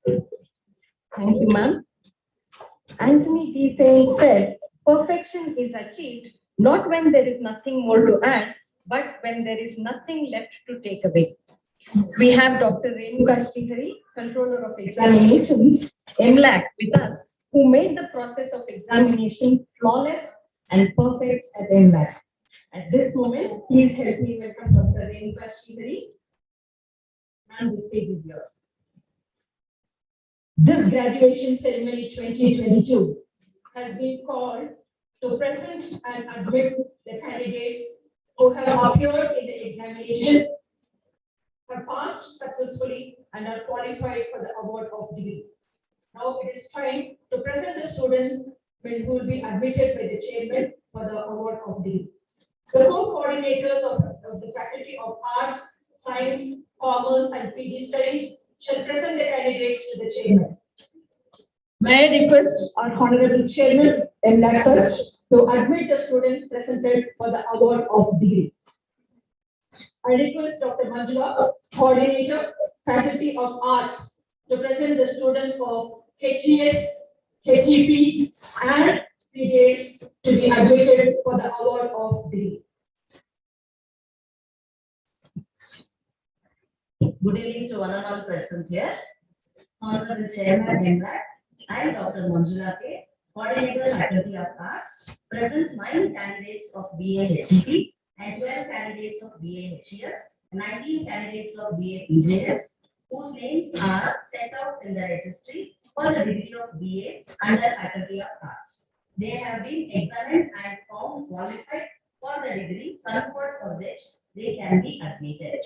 you. Thank you, ma'am. Anthony D. Sain said, perfection is achieved not when there is nothing more to add, but when there is nothing left to take away. We have Dr. Renuka Srihari, Controller of Examinations, MLAC, with us, who made the process of examination flawless and perfect at MLAC. At this moment, please help me welcome Dr. Renuka Sridhari. And the stage is yours. This graduation ceremony 2022 has been called to present and admit the candidates who have appeared in the examination, have passed successfully, and are qualified for the award of degree. Now it is time to present the students who will be admitted by the chairman for the award of degree. The course coordinators of the Faculty of Arts, Science, Commerce, and PG Studies shall present the candidates to the chairman. May I request our Honorable Chairman, MLAC Trust, to admit the students presented for the award of degree. I request Dr. Manjula, Coordinator, Faculty of Arts, to present the students of HES, HEP, and PJs to be admitted for the award of degree. Good evening to one and all present here. Honorable Chairman MLAC, I, Dr. Manjula K, Coordinator, Faculty of Arts, present 9 candidates of BA HEP and 12 candidates of BA HES, 19 candidates of BA PJS, whose names are set out in the registry for the degree of BA under Faculty of Arts. They have been examined and found qualified for the degree conferred for which they can be admitted.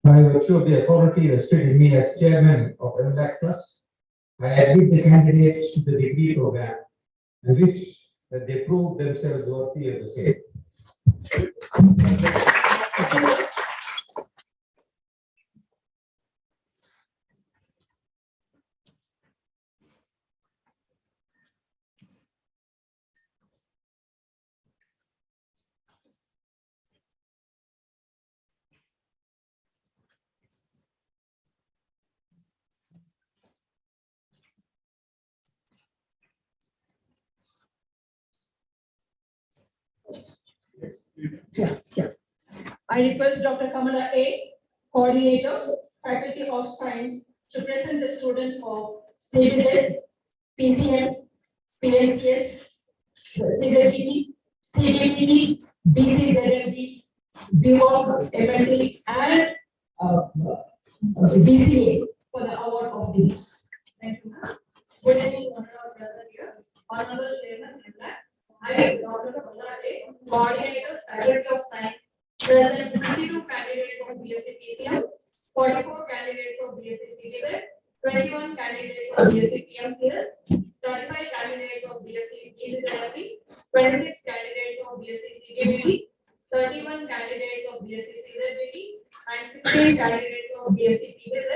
By virtue of the authority vested in me as chairman of MLAC Trust, I admit the candidates to the degree program and wish that they prove themselves worthy of the same. I request Dr. Kamala A, Coordinator, Faculty of Science, to present the students of CBZ, PCM, PNCS, CZPT, CDPT, BCZMB, BWOC, MLT, and BCA for the award of degree. Thank you, ma'am. Good evening, Honorable President here. Honorable Chairman MLAC. I, Dr. Kamala A, Coordinator, Faculty of Science, present 22 candidates of BSc PCM, 44 candidates of BSc CBZ, 21 candidates of BSc PMCS, 35 candidates of BSc BCZMB, 26 candidates of BSc CDBT, 31 candidates of BSc CZBT, and 16 candidates of BSc PBZ,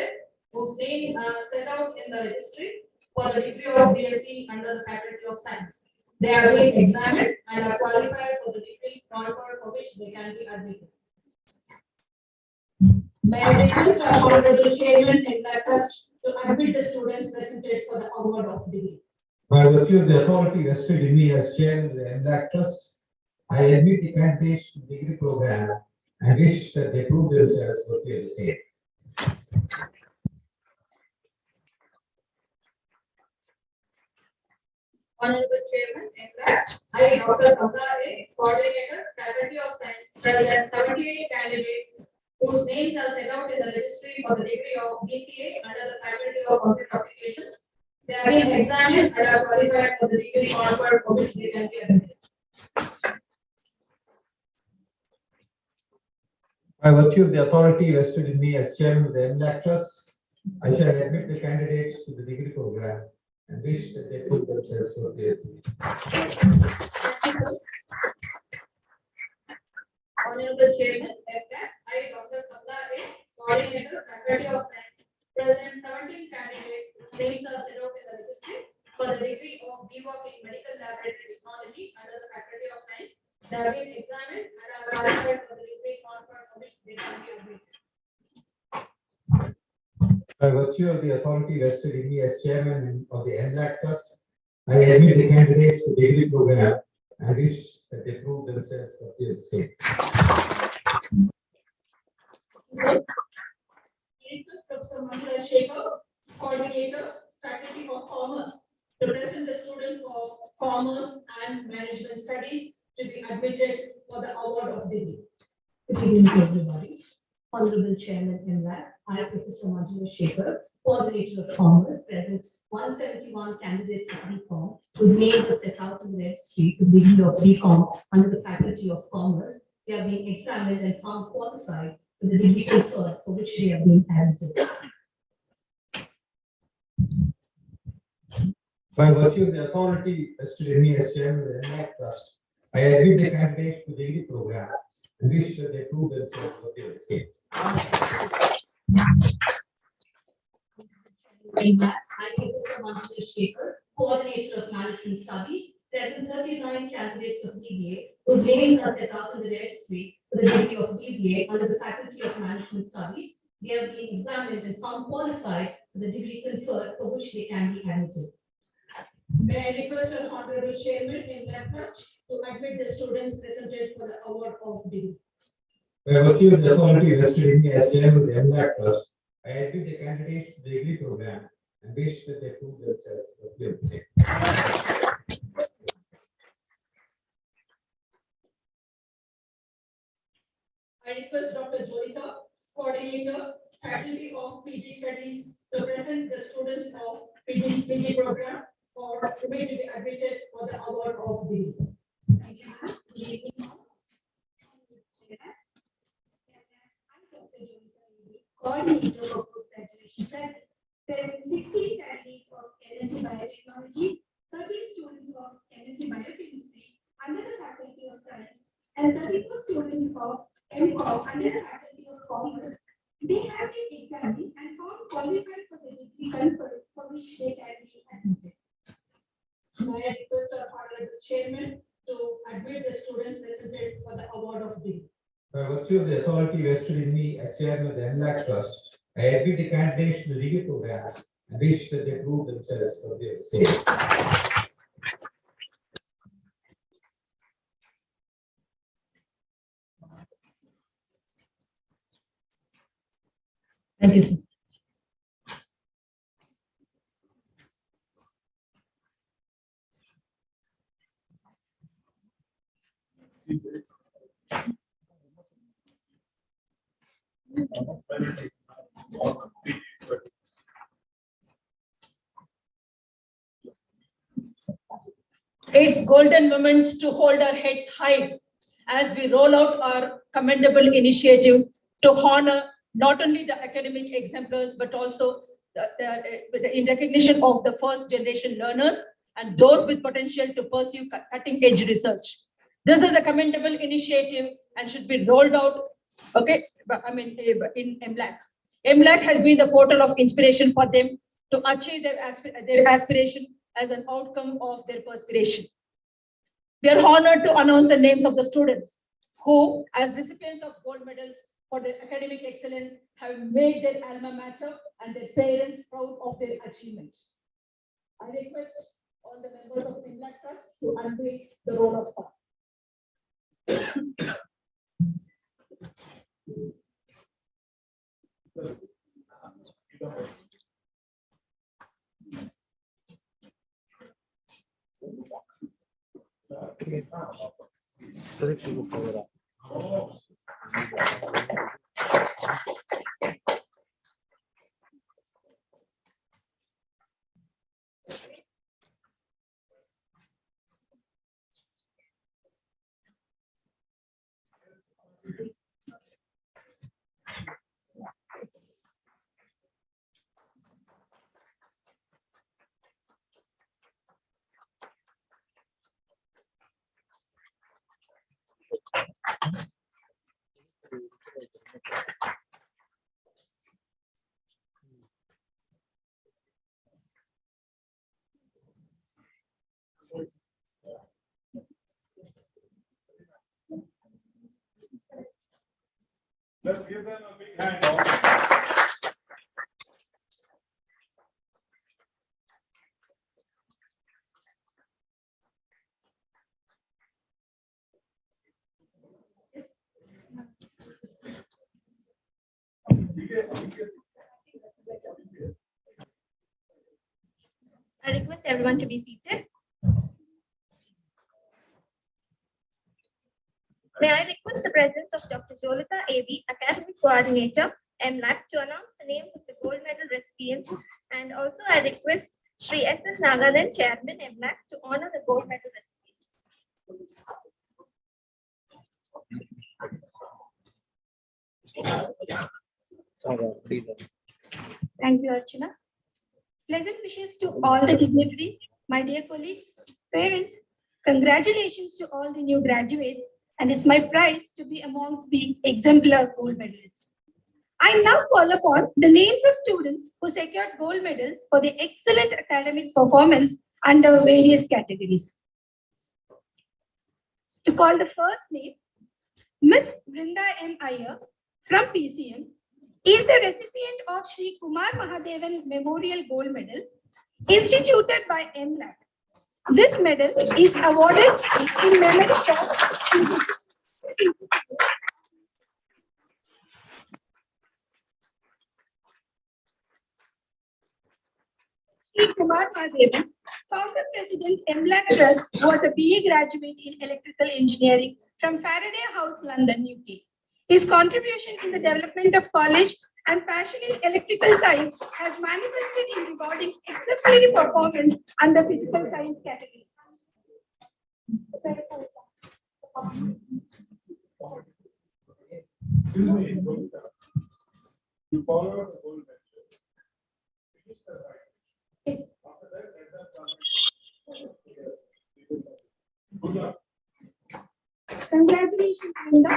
whose names are set out in the registry for the degree of BSc under the Faculty of Science. They have been examined and are qualified for the degree conferred for which they can be admitted. May I request our Honorable Chairman MLAC Trust to admit the students presented for the award of degree. By virtue of the authority vested in me as chairman of the MLAC Trust, I admit the candidates to the degree program and wish that they prove themselves worthy of the same. Honorable Chairman MLAC, I, Dr. Kamala A, Coordinator, Faculty of Science, present 78 candidates whose names are set out in the registry for the degree of BCA under the Faculty of Computer Application. They have been examined and are qualified for the degree conferred for which they can be admitted. By virtue of the authority vested in me as chairman of the MLAC Trust, I shall admit the candidates to the degree program and wish that they prove themselves worthy of the same. Honorable Chairman MLAC, I, Dr. Kamala A, Coordinator, Faculty of Science, present 17 candidates whose names are set out in the registry for the degree of BWOC in Medical Laboratory Technology under the Faculty of Science. They have been examined and are qualified for the degree conferred for which they can be admitted. By virtue of the authority vested in me as chairman of the MLAC Trust, I admit the candidates to the degree program and wish that they prove themselves worthy of the same. Request Professor Manjula Shekhar, Coordinator, Faculty of Commerce, to present the students of Commerce and Management Studies to be admitted for the award of degree. Good evening to everybody. Honorable Chairman MLAC, I, Professor Manjula Shekhar, Coordinator of Commerce, present 171 candidates of BCom whose names are set out in the registry to the degree of BCom under the Faculty of Commerce. They are being examined and found qualified for the degree conferred for which they are being admitted. By virtue of the authority vested in me as chairman of the NIC Trust, I agree the candidates to the degree program and wish that they prove themselves worthy of the same. I, Professor Manjula Shekhar, Coordinator of Management Studies, present 39 candidates of BBA whose names are set out in the registry for the degree of BBA under the Faculty of Management Studies. They are being examined and found qualified for the degree conferred for which they can be admitted. May I request an honorable chairman in that trust to admit the students presented for the award of degree. By virtue of the authority vested in me as chairman of the NIC Trust, I agree the candidates to the degree program and wish that they prove themselves worthy of the same. I request Dr. Jolita, Coordinator, Faculty of PG Studies, to present the students of PG program for to be admitted for the award of degree. Thank you, ma'am. Good evening, all. Coordinator of post-graduation studies. Present 16 candidates of MSc Biotechnology, 13 students of MSc Biochemistry under the Faculty of Science, and 34 students of MCom under the Faculty of Commerce. They have been examined and found qualified for the degree conferred for which they can be admitted. May I request our honorable chairman to admit the students presented for the award of degree. By virtue of the authority vested in me as chairman of the NLAC Trust, I agree the candidates to the degree program and wish that they prove themselves worthy of the same. Thank you, sir. It's golden moments to hold our heads high as we roll out our commendable initiative to honor not only the academic exemplars, but also in recognition of the first generation learners and those with potential to pursue cutting edge research. This is a commendable initiative and should be rolled out, okay, in MLAC. MLAC has been the portal of inspiration for them to achieve their aspiration as an outcome of their perspiration. We are honored to announce the names of the students who, as recipients of gold medals for their academic excellence, have made their alma mater and their parents proud of their achievements. I request all the members of the MLAC Trust to unveil the roll of honor. Let's give them a big hand. everyone to be seated. May I request the presence of Dr. Jolita A.B., Academic Coordinator, MLAC, to announce the names of the gold medal recipients. And also I request Sri S.S. Nagadan, Chairman, MLAC, to honor the gold medal recipients. Thank you, Archana. Pleasant wishes to all the dignitaries, my dear colleagues, parents. Congratulations to all the new graduates, and it's my pride to be amongst the exemplar gold medalists. I now call upon the names of students who secured gold medals for the excellent academic performance under various categories. To call the first name, Miss Brinda M. Iyer from PCM is the recipient of Sri Kumar Mahadevan Memorial Gold Medal instituted by MLAC. This medal is awarded in memory of Sri Kumar Mahadevan, founder president MLAC Trust, was a BA graduate in electrical engineering from Faraday House, London, UK. His contribution in the development of college and passion in electrical science has manifested in rewarding exemplary performance under physical science category. Excuse me, you follow the gold medal. Finish the side. After that, let them come. Good luck. Congratulations, Linda.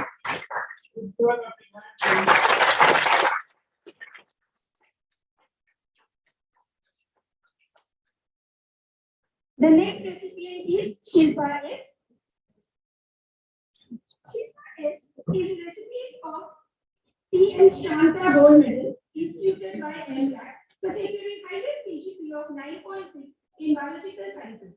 The next recipient is Shilpa S. Shilpa S is a recipient of T.N. Shanta Gold Medal instituted by MLAC for securing highest CGPA of 9.6 in biological sciences.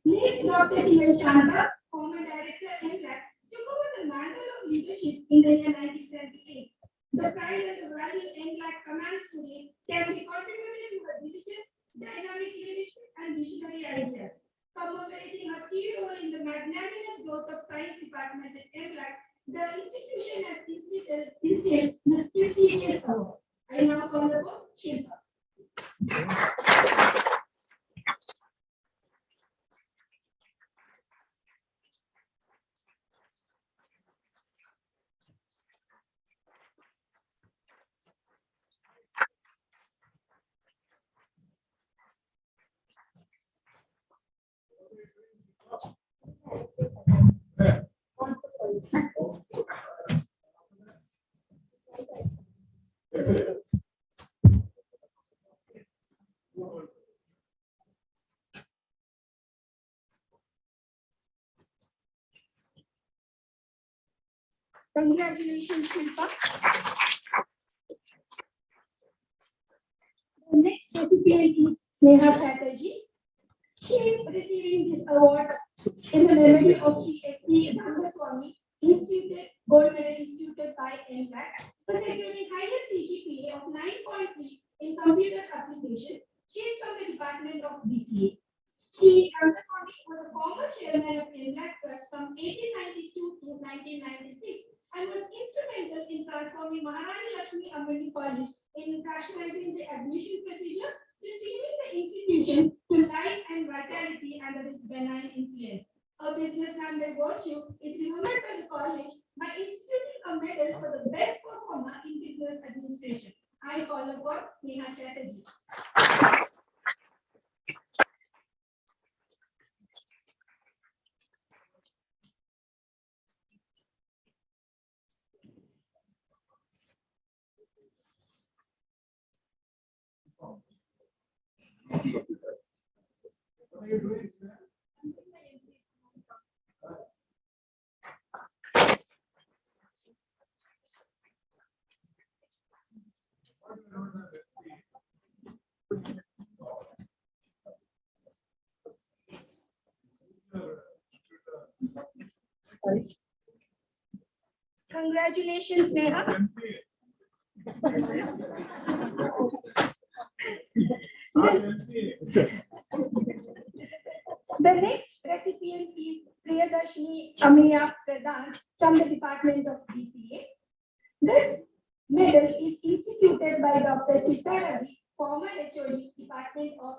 Late Dr. T.N. Shanta, former director MLAC, took over the mantle of leadership in the year 1978. The pride and the value MLAC commands today can be contributed to her diligence, dynamic leadership, and visionary ideas. Commemorating her key role in the magnanimous growth of science department at MLAC, the institution has instilled this prestigious award. I now call upon Shilpa. Congratulations, Shilpa. The next recipient is Sneha Chatterjee. She is receiving this award in the memory of Sri S.C. Rangaswamy, Gold Medal instituted by MLAC for securing highest CGPA of 9.3 in computer application. She is from the Department of BCA. Sri Rangaswamy was a former chairman of MLAC Trust from 1892 to 1996 and was instrumental in transforming Maharani Lakshmi Ammani College in rationalizing the admission procedure, retrieving the institution to life and vitality under its benign influence. A businessman by virtue is remembered by the college by instituting a medal for the best performer in business administration. I call upon Sneha Chatterjee. Congratulations, Sneha. The next recipient is Priyadarshini Amiya Pradhan from the Department of BCA. This medal is instituted by Dr. Chitta Ravi, former HOD, Department of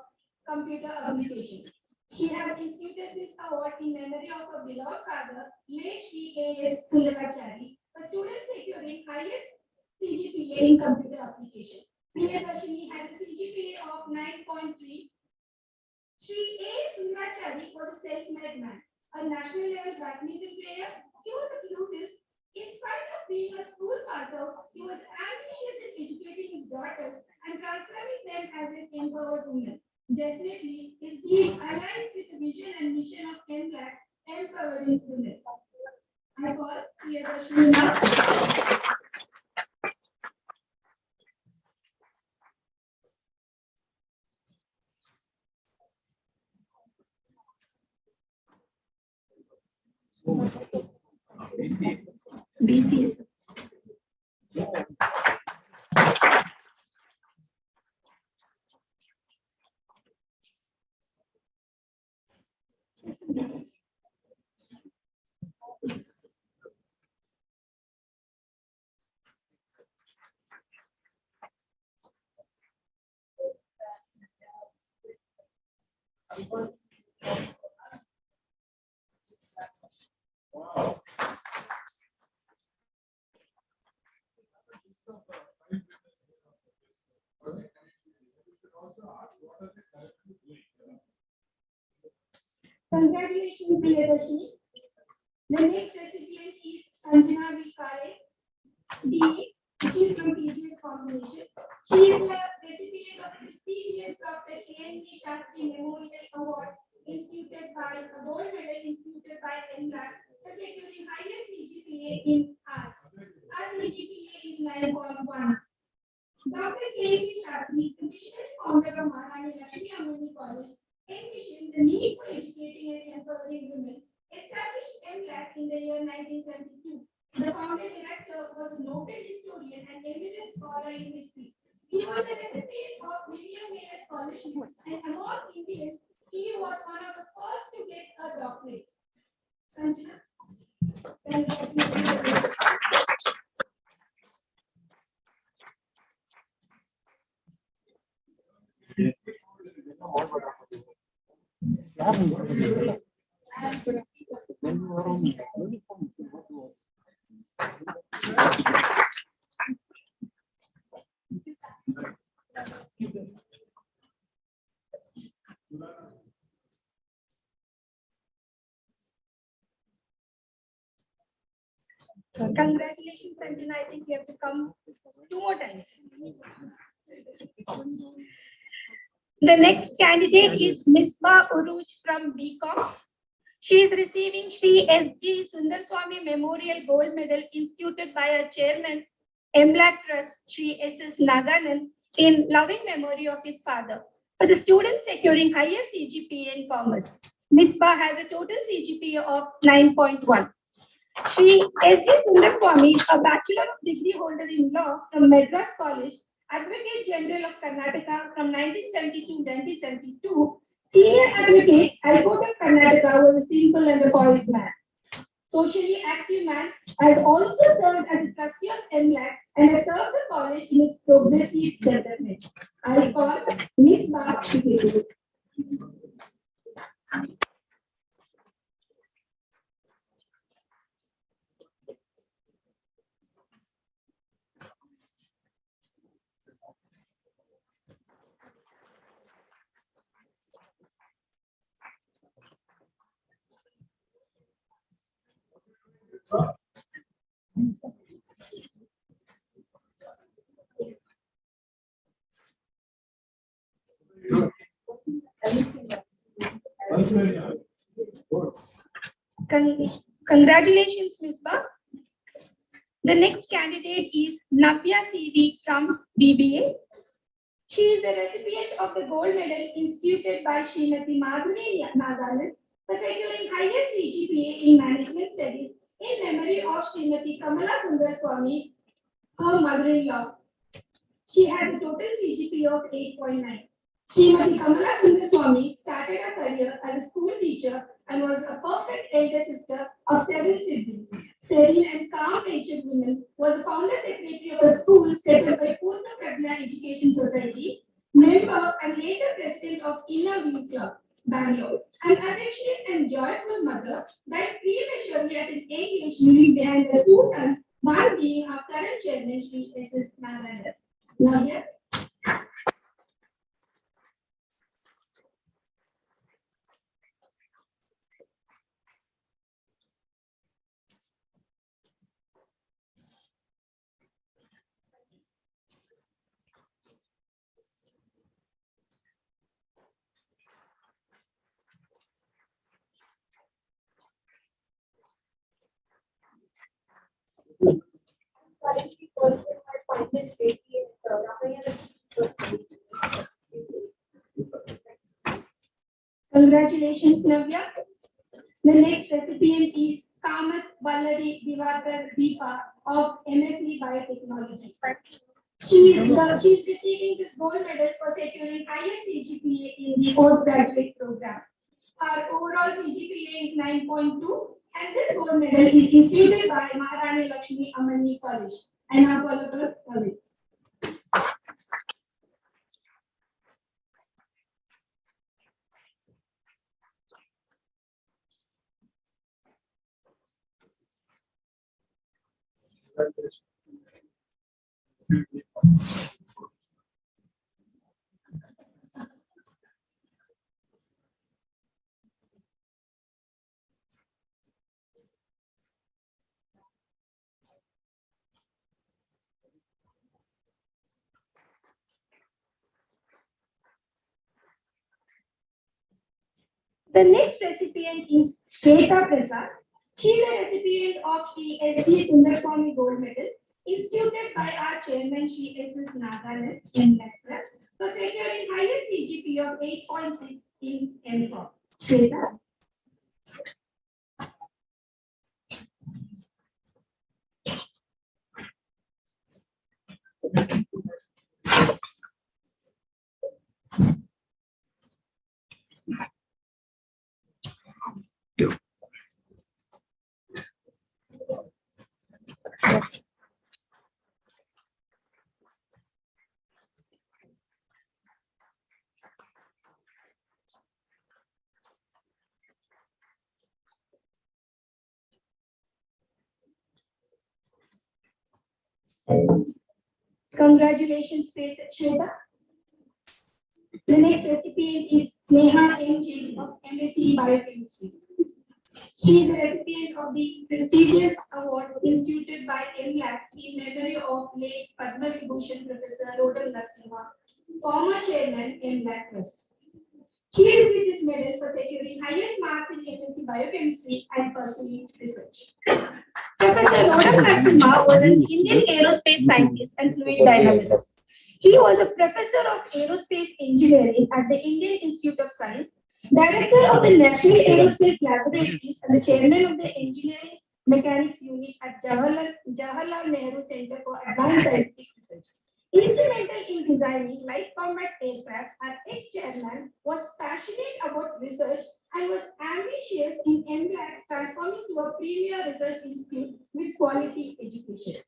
Computer Application. She has instituted this award in memory of her beloved father, late Shri A.S. Sundarachari, a student securing highest CGPA in computer application. Priyadarshini has a CGPA of 9.3. Shri A. Sundarachari was a self-made man, a national level badminton player. He was a flutist. In spite of being a school pass out, he was ambitious in educating his daughters and transforming them as an empowered woman. Definitely, his deeds aligns with the vision and mission of MLAC, empowering women. I call Priyadarshini now. BTS. Congratulations, Priyadarshini. The next recipient is Sanjana V. Kale, BA, which is from PGS combination. She is the recipient of prestigious Dr. K.N.V. Shastri Memorial Award, instituted by a gold medal instituted by MLAC for securing highest CGPA in arts. Our CGPA is 9.1. Dr. K.N.V. Shastri, the missionary founder of Maharani Lakshmi Ammani College, envisioned the need for educating and empowering women, established MLAC in the year 1972. The founding director was a noted historian and eminent scholar in history. He was a recipient of William Miller Scholarship, and among Indians, he was one of the first to get a doctorate. Sanjana, congratulations, Sanjana. I think you have to come 2 more times. The next candidate is Misbah Uruj from BCom. She is receiving Shri S.G. Sundarswamy Memorial Gold Medal instituted by her chairman, MLAC Trust, Shri S.S. Naganan, in loving memory of his father. For the students securing higher CGPA in commerce, Misbah has a total CGPA of 9.1. Shri S.G. Sundarswamy, a Bachelor of Degree holder in Law from Madras College, Advocate General of Karnataka from 1972 to 1972, Senior Advocate, High Court of Karnataka, was a simple and a poised man. Socially active man, has also served as a trustee of MLAC and has served the college in its progressive development. I call Misbah Uruj. Congratulations, Misbah. The next candidate is Navya CV from BBA. She is the recipient of the gold medal instituted by Srimati Madhuri Nagaland for securing highest CGPA in management studies in memory of Srimati Kamala Sundarswamy, her mother-in-law. She has a total CGPA of 8.9. Srimati Kamala Sundarswamy of 7 siblings. Serene and calm-natured woman, was the founder secretary of a school set up by Purna Pragna Education Society, member and later president of Inner Wheel Club, Bangalore. An affectionate and joyful mother died prematurely at an young age, leaving behind her 2 sons, one being our current chairman, Sri S.S. Narayan. Now here. Congratulations, Navya. The next recipient is Kamath Vallari Divakar Deepa of MSc Biotechnology. She is receiving this gold medal for securing highest CGPA in the postgraduate program. Her overall CGPA is 9.2, and this gold medal is instituted by Maharani Lakshmi Amani College. I now call upon Khalid. The next recipient is Shweta Prasad. She is the recipient of the S.G. Sundarswamy Gold Medal, instituted by our chairman, Sri S.S. Naganan, in Madras, for securing highest CGPA of 8.6 in MCOM. Shweta. Congratulations, Shweta. The next recipient is Sneha M. Jain of MSc Biochemistry. She is the recipient of the prestigious award instituted by MLAC in memory of late Padma Vibhushan Professor Rodam Narasimha, former chairman MLAC West. She received this medal for securing highest marks in MSc Biochemistry and pursuing research. Professor Rodam Narasimha was an Indian aerospace scientist and fluid dynamicist. He was a professor of aerospace engineering at the Indian Institute of Science, director of the National Aerospace Laboratories, and the chairman of the Engineering Mechanics Unit at Jawaharlal Nehru Center for Advanced Scientific Research. Instrumental in designing light combat aircrafts, our ex-chairman was passionate about research and was ambitious in MLAC, transforming to a premier research institute with quality education.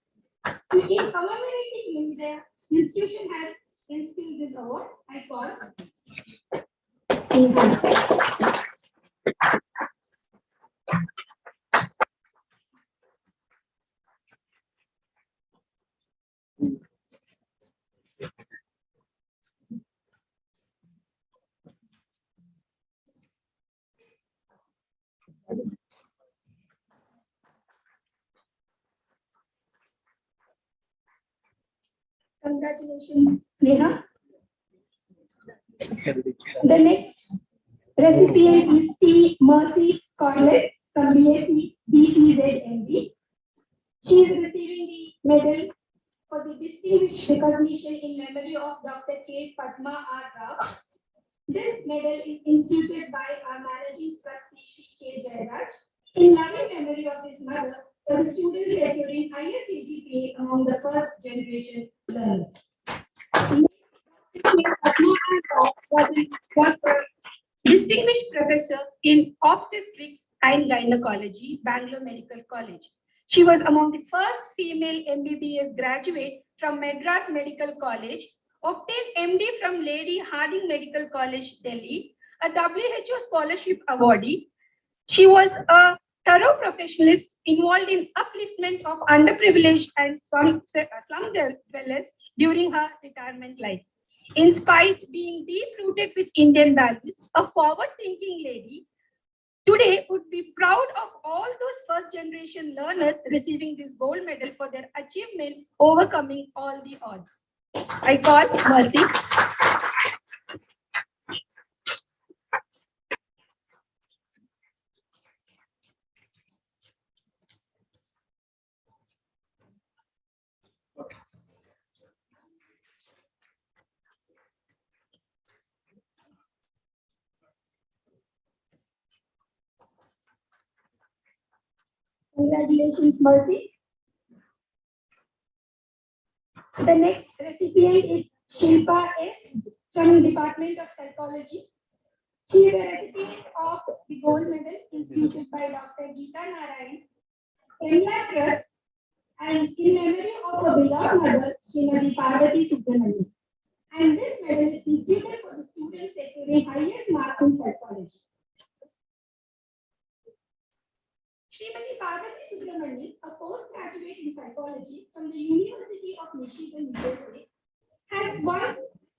In commemorating him, the institution has instilled this award. I call Sneha. Congratulations, Sneha. The next recipient is T. Mercy Scarlett from BSc BCZMB. She is receiving the medal for the distinguished recognition in memory of Dr. K. Padma R. Rao. This medal is instituted by our managing trustee, Shri K. Jayaraj, in loving memory of his mother, for the students securing highest CGPA among the first generation learners. Was a distinguished professor in obstetrics and Gynecology, Bangalore Medical College. She was among the first female MBBS graduate from Madras Medical College, obtained MD from Lady Harding Medical College, Delhi, a WHO scholarship awardee. She was a thorough professionalist involved in upliftment of underprivileged and slum dwellers during her retirement life. In spite being deep-rooted with Indian values, a forward-thinking lady, today would be proud of all those first-generation learners receiving this gold medal for their achievement overcoming all the odds. I call Mercy. Congratulations, Mercy. The next recipient is Shilpa S. from Department of Psychology. She is a recipient of the gold medal instituted by Dr. Geeta Narayan, Emla Trust, and in memory of her beloved mother, Srimati Parvati Subramanian. And this medal is instituted for the students securing highest marks in psychology. Srimati Parvati Subramanian, a postgraduate in psychology from the University of Michigan, USA, has won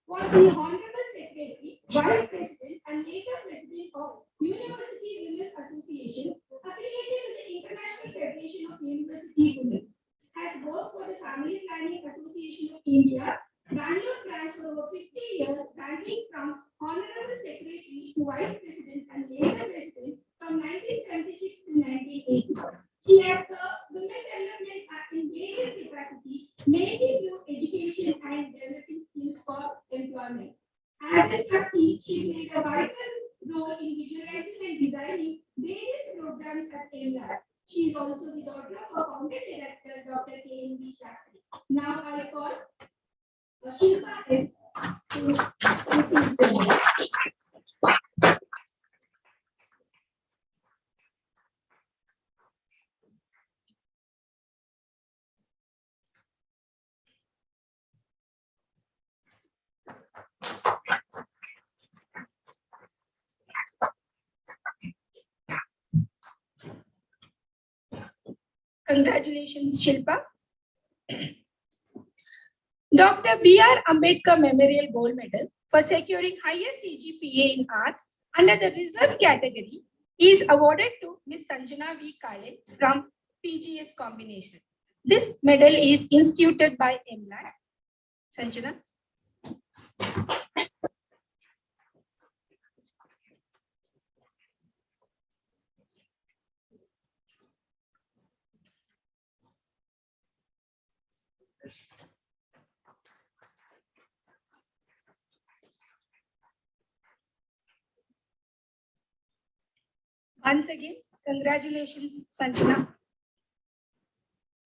the Honorable Secretary, Vice President, and later President of University Women's Association, affiliated with the International Federation of University Women. Has worked for the Family Planning Association of India, Bangalore branch for over 50 years, ranking from Honorable Secretary to Vice President and later President from 1976 to 1980. She has served women development in various capacities, mainly through education and developing skills for employment. As a trustee, she played a vital role in visualizing and designing various programs at AIMLAB. She is also the daughter of a founding director, Dr. K.M.B. Shastri. Now I call Shilpa S. to receive the medal. Congratulations, Shilpa. Dr. B.R. Ambedkar Memorial Gold Medal for securing highest CGPA in arts under the reserve category is awarded to Ms. Sanjana V. Kale from PGS Combination. This medal is instituted by MLAT. Sanjana. Once again, congratulations, Sanjana.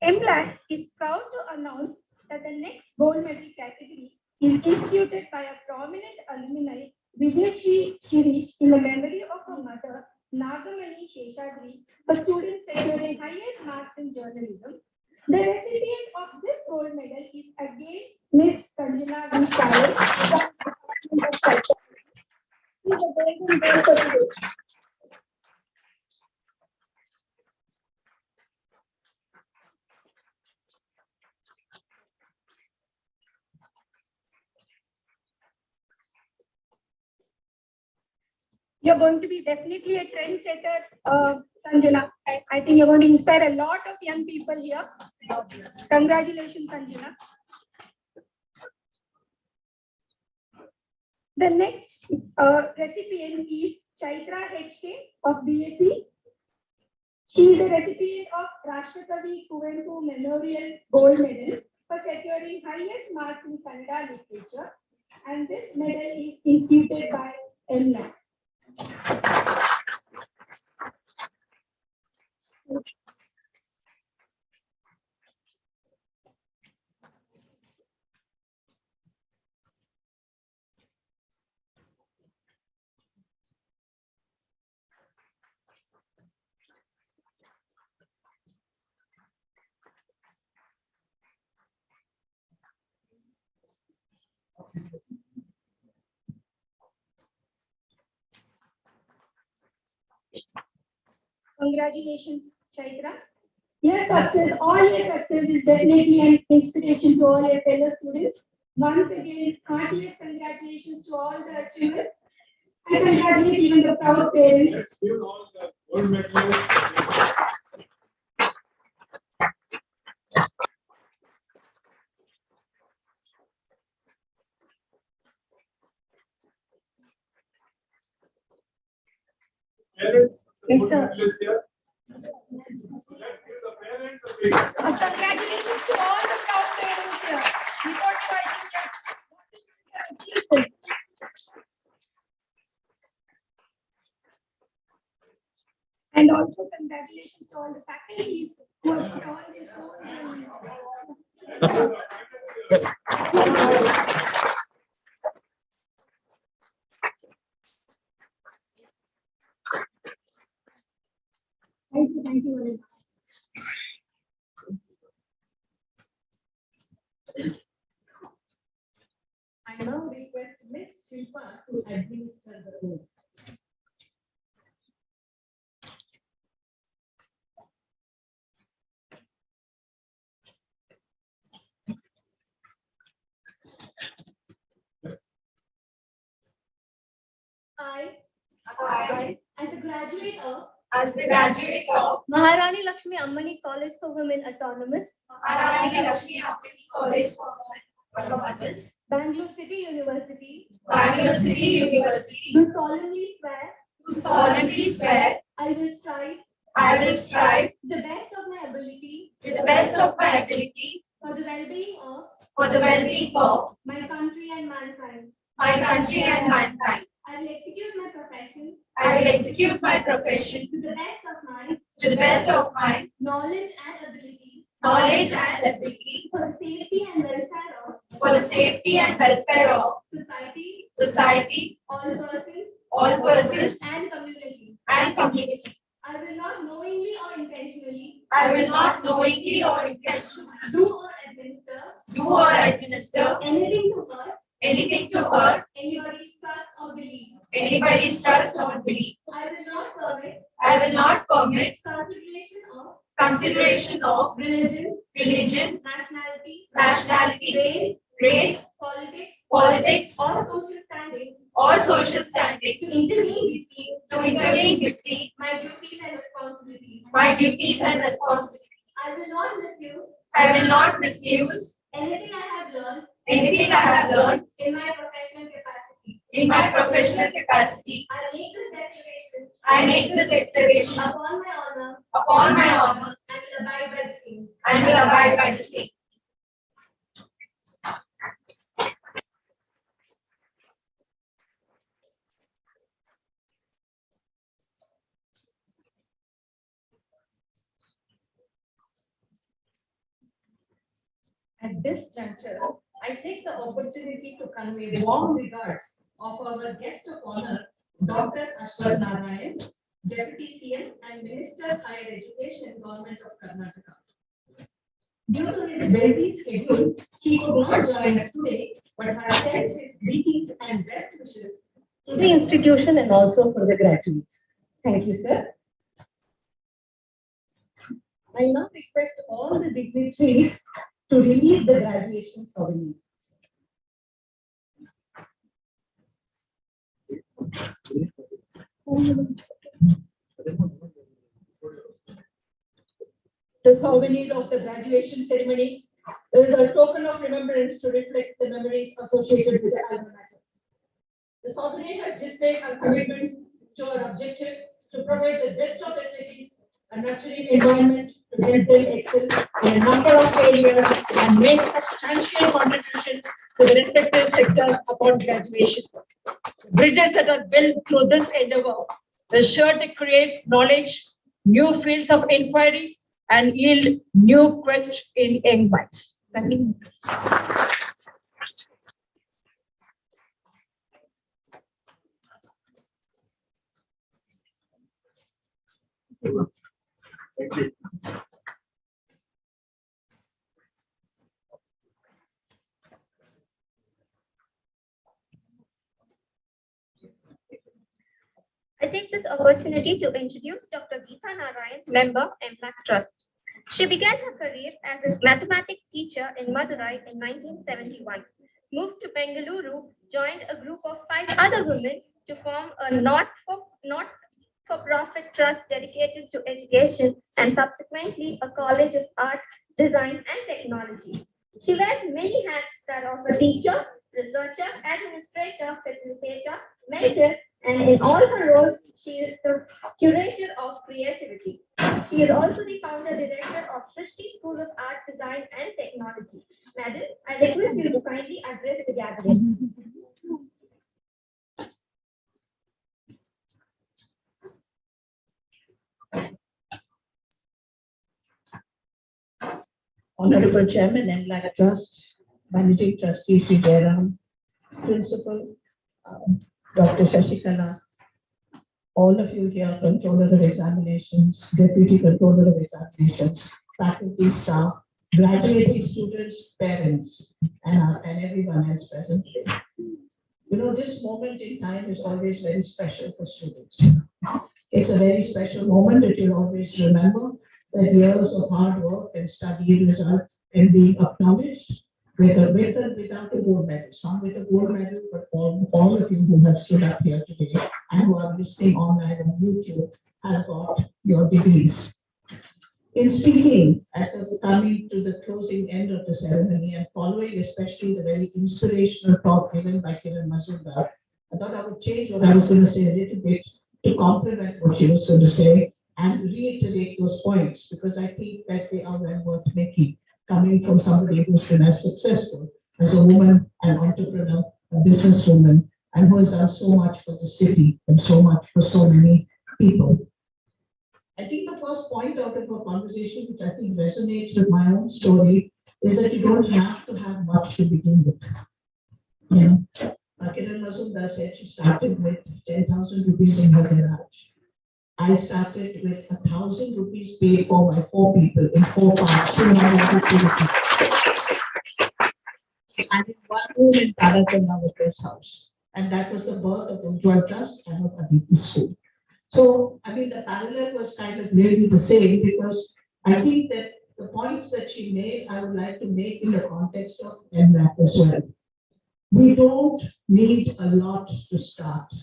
MLAT is proud to announce that the next gold medal category is instituted by a prominent alumni, Vijayashri Shirish, in the memory of her mother, Nagamani Sheshadri, a student securing highest marks in journalism. The recipient of this gold medal is again Ms. Sanjana V. Kale from the Department of Psychology. She is a golden gold for today. You're going to be definitely a trendsetter, Sanjana. I think you're going to inspire a lot of young people here. Congratulations, Sanjana. The next recipient is Chaitra HK of BSc. She is the recipient of Rashtrakavi Kuvempu Memorial Gold Medal for securing highest marks in Kannada literature. And this medal is instituted by MLAT. Congratulations, Chaitra. Your success, all your success is definitely an inspiration to all your fellow students. Once again, heartiest congratulations to all the achievers. I congratulate even the proud parents. Let's give all the gold medalists. Parents, Yes, gold sir. medalists here. Let's give the parents a big. Congratulations to all the proud parents here. Without you, I think that- And also congratulations to all the faculties who have put all their souls in. Thank you very much. I now request Ms. Shilpa to administer the oath. I, as a graduate of Maharani Lakshmi Ammani College for Women Autonomous, Bangalore City University, do solemnly swear I will strive to the best of my ability for the well-being of my country and mankind. I will execute my profession to the best of my knowledge and ability for the safety and welfare of society, all persons and community. I will not knowingly or intentionally do or administer anything to hurt anybody's trust or belief. I will not permit consideration of religion, nationality, race, politics, or social standing to intervene between my duties and responsibilities. I will not misuse anything I have learned in my professional capacity. I make this declaration upon my honor and will abide by the same. At this juncture, I take the opportunity to convey warm regards of our guest of honor, Dr. Ashwar Narayan, Deputy CM and Minister Higher Education, Government of Karnataka. Due to his busy schedule, he could not join us today, but has sent his greetings and best wishes to the institution and also for the graduates. Thank you, sir. I now request all the dignitaries to release the graduation ceremony. The souvenirs of the graduation ceremony is a token of remembrance to reflect the memories associated with the alma mater. The souvenir has displayed our commitments to our objective to provide the best of facilities, a nurturing environment to help them excel in a number of areas and make substantial contribution to the respective sectors upon graduation. Bridges that are built through this endeavor are sure to create knowledge, new fields of inquiry, and yield new quests in young minds. Thank you. Thank you. I take this opportunity to introduce Dr. Geeta Narayan, member, MLAC Trust. She began her career as a mathematics teacher in Madurai in 1971, moved to Bengaluru, joined a group of 5 other women to form a not-for-profit trust dedicated to education and subsequently a College of Art, Design and Technology. She wears many hats that of a teacher, researcher, administrator, facilitator, mentor, and in all her roles, she is the curator of creativity. She is also the founder director of Srishti School of Art, Design and Technology. Madam, I request you to kindly address the gathering. Honorable Chairman, MLAC Trust, Managing Trustee Sri Jairam, Principal Dr. Shashikala, all of you here, Controller of Examinations, Deputy Controller of Examinations, faculty, staff, graduating students, parents, and everyone else present today. You know, this moment in time is always very special for students. It's a very special moment that you'll always remember, that years of hard work and study result and being acknowledged with or without a gold medal. Some with a gold medal, but all of you who have stood up here today and who are listening online on YouTube have got your degrees. In speaking at the coming to the closing end of the ceremony and following especially the very inspirational talk given by Kiran Mazumdar, I thought I would change what I was going to say a little bit to complement what she was going to say and reiterate those points, because I think that they are well worth making, coming from somebody who's been as successful as a woman, an entrepreneur, a businesswoman, and who has done so much for the city and so much for so many people. I think the first point out of our conversation, which I think resonates with my own story, is that you don't have to have much to begin with. You know, Kiran Mazumdar said she started with 10,000 rupees in her garage. I started with 1,000 rupees paid for by 4 people in 4 parts, 250 rupees. And in 1 room in Tarakan Navakar's house. And that was the birth of Ujjwal Trust and of Aditi School. So, I mean, the parallel was kind of really the same, because I think that the points that she made, I would like to make in the context of MRAP as well. We don't need a lot to start.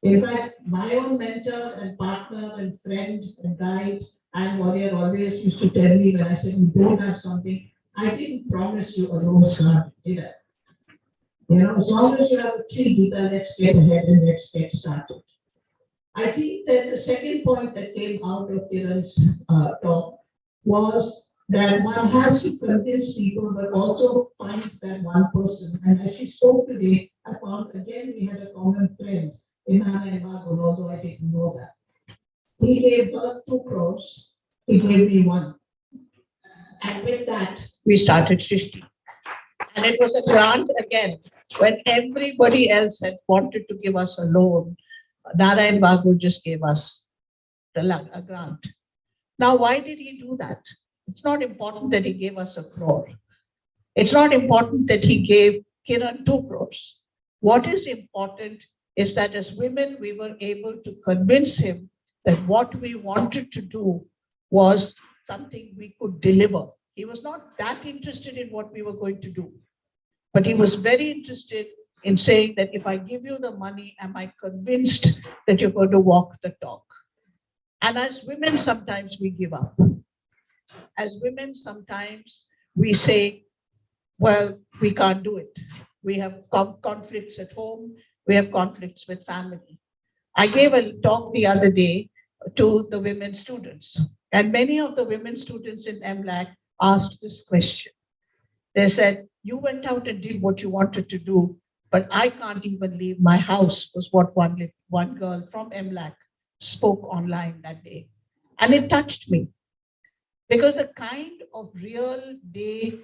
In fact, my own mentor and partner and friend and guide and warrior always used to tell me when I said, you don't have something, I didn't promise you a rose garden, did I? You know, as long as you have a tree, Geeta, let's get ahead and let's get started. I think that the second point that came out of Kiran's talk was that one has to convince people, but also find that one person. And as she spoke today, I found again we had a common friend, Imana and Margot, although I didn't know that. He gave her 2 crores, he gave me 1. And with that, we started Srishti. And it was a grant again, when everybody else had wanted to give us a loan. Narayan Babu just gave us a grant. Now, why did he do that? It's not important that he gave us 1 crore. It's not important that he gave Kiran 2 crores. What is important is that as women, we were able to convince him that what we wanted to do was something we could deliver. He was not that interested in what we were going to do, but he was very interested in saying that if I give you the money, am I convinced that you're going to walk the talk? And as women, sometimes we give up. As women, sometimes we say, well, we can't do it. We have conflicts at home. We have conflicts with family. I gave a talk the other day to the women students, and many of the women students in MLAC asked this question. They said, you went out and did what you wanted to do, but I can't even leave my house, was what one girl from MLAC spoke online that day. And it touched me, because the kind of real day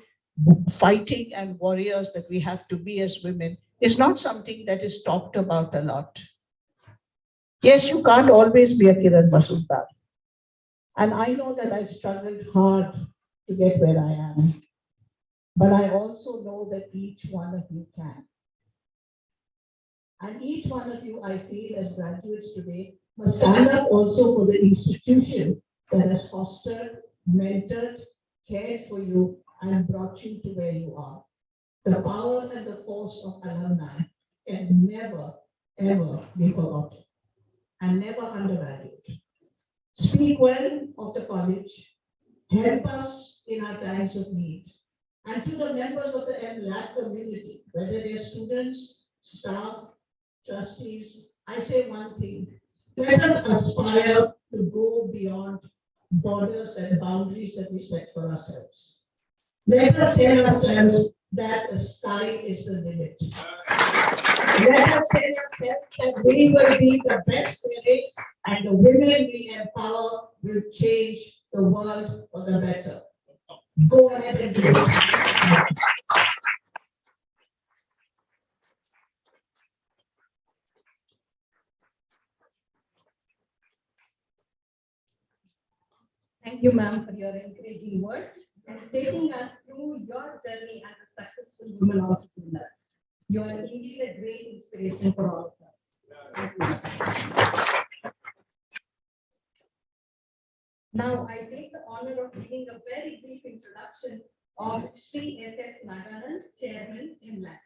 fighting and warriors that we have to be as women is not something that is talked about a lot. Yes, you can't always be a Kiran Mazumdar. And I know that I've struggled hard to get where I am. But I also know that each one of you can. And each one of you, I feel, as graduates today, must stand up also for the institution that has fostered, mentored, cared for you, and brought you to where you are. The power and the force of alumni can never, ever be forgotten and never undervalued. Speak well of the college, help us in our times of need. And to the members of the MLAT community, whether they're students, staff, trustees, I say one thing: let us aspire to go beyond borders and boundaries that we set for ourselves. Let us tell ourselves that the sky is the limit. Let us tell ourselves that we will be the best there is, and the women we empower will change the world for the better. Go ahead and do it. Thank you, ma'am, for your encouraging words and taking us through your journey as a successful woman entrepreneur. You are indeed a great inspiration for all of us. Now, I take the honor of giving a very brief introduction of Shri S.S. Naganan, Chairman in LAC.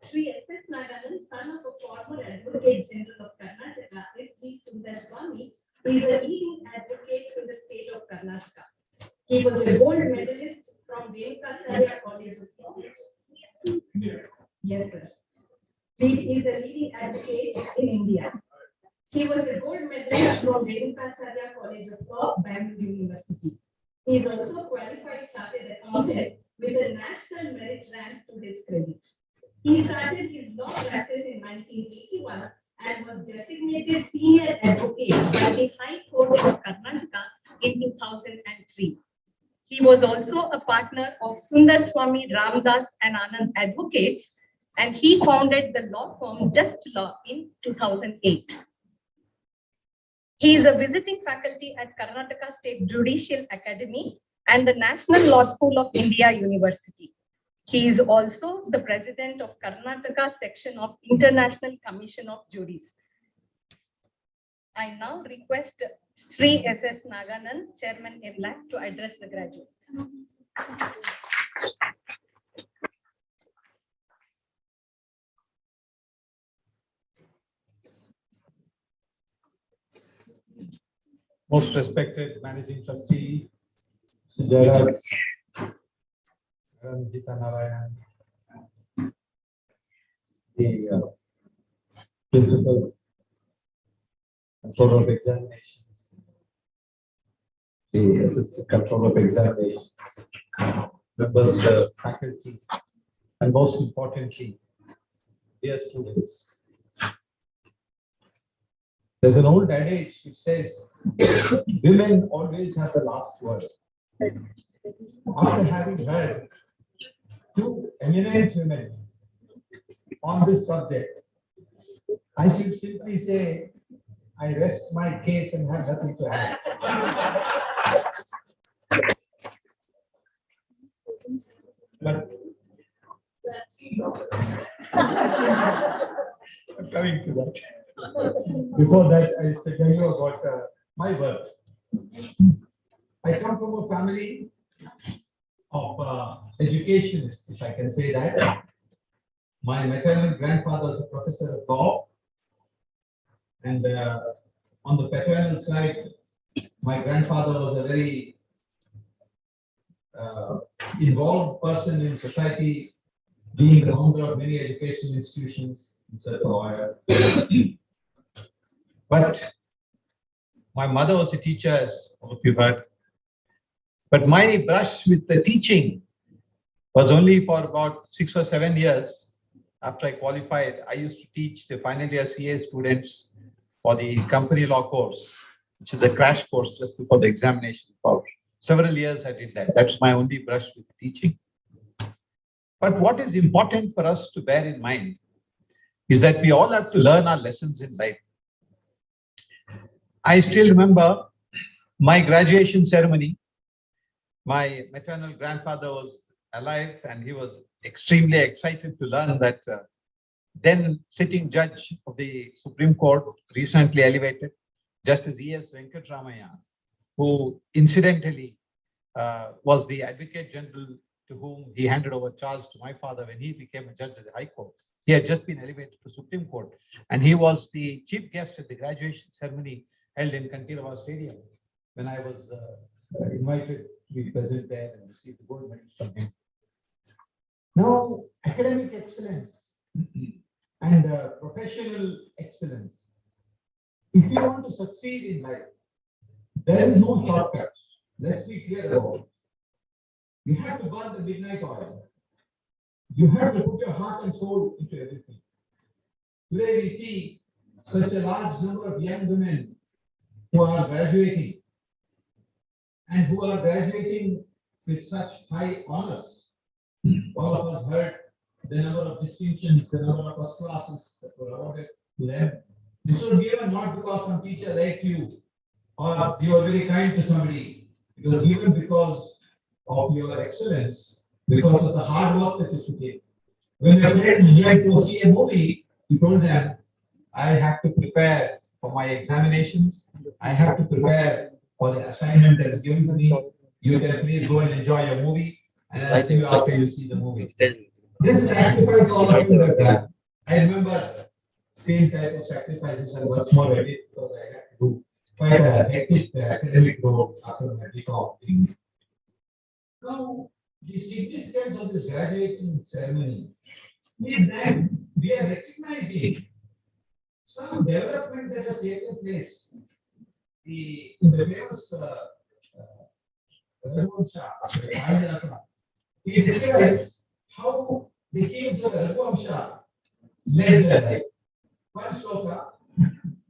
Shri S.S. Naganan, son of a former Advocate General of Karnataka, S.G. Sundar Swami, is a leading advocate in the state of Karnataka. He was a gold medalist from Venkatacharya College of India. Yes, sir. He is a leading advocate in India. He was a gold medalist from Venkatacharya College of Law, Bangalore University. He is also a qualified chartered accountant with a national merit rank to his credit. He started his law practice in 1981 and was designated senior advocate by the High Court of Karnataka in 2003. He was also a partner of Sundar Swami Ramdas and Anand Advocates, and he founded the law firm Just Law in 2008. He is a visiting faculty at Karnataka State Judicial Academy and the National Law School of India University. He is also the president of Karnataka section of International Commission of Juries. I now request Shri S.S. Naganan, Chairman MLAC, to address the graduates. Most respected Managing Trustee, Jairaj, Gita Narayan, the Principal Controller of Examinations, the Assistant Controller of Examinations, members of the faculty, and most importantly, dear students. There's an old adage which says, women always have the last word. After having heard two eminent women on this subject, I should simply say, I rest my case and have nothing to add. But I'm coming to that. Before that, I used to tell you about my birth. I come from a family of educationists, if I can say that. My maternal grandfather was a professor of law, and on the paternal side, my grandfather was a very involved person in society, being the founder of many educational institutions, But my mother was a teacher, as all of you heard. But my brush with the teaching was only for about 6 or 7 years. After I qualified, I used to teach the final year CA students for the company law course, which is a crash course just before the examination. For several years I did that. That's my only brush with teaching. But what is important for us to bear in mind is that we all have to learn our lessons in life. I still remember my graduation ceremony. My maternal grandfather was alive and he was extremely excited to learn that then sitting judge of the Supreme Court, recently elevated, Justice E.S. Venkatramaya, who incidentally was the Advocate General to whom he handed over charge to my father when he became a judge of the High Court. He had just been elevated to Supreme Court, and he was the chief guest at the graduation ceremony held in Kantirava Stadium when I was invited to be present there and receive the gold medals from him. Now, academic excellence and professional excellence. If you want to succeed in life, there is no shortcuts. Let's be clear about it. You have to burn the midnight oil. You have to put your heart and soul into everything. Today we see such a large number of young women who are graduating and who are graduating with such high honors. All of us heard the number of distinctions, the number of first classes that were awarded to them. This was given not because some teacher liked you or you were very kind to somebody. It was given because of your excellence, because of the hard work that you put in. When your friends went to see a movie, you told them, I have to prepare for my examinations. I have to prepare for the assignment that is given to me. You can please go and enjoy your movie, and I'll see you after you see the movie. This sacrifice all of you have done. I remember same type of sacrifices and much more I did because I had to do quite a hectic academic role after my BCom. Now, the significance of this graduating ceremony is that we are recognizing some development that has taken place in the famous Raghuvancha. He describes how the kings of Raghuvancha led their life. One sloka,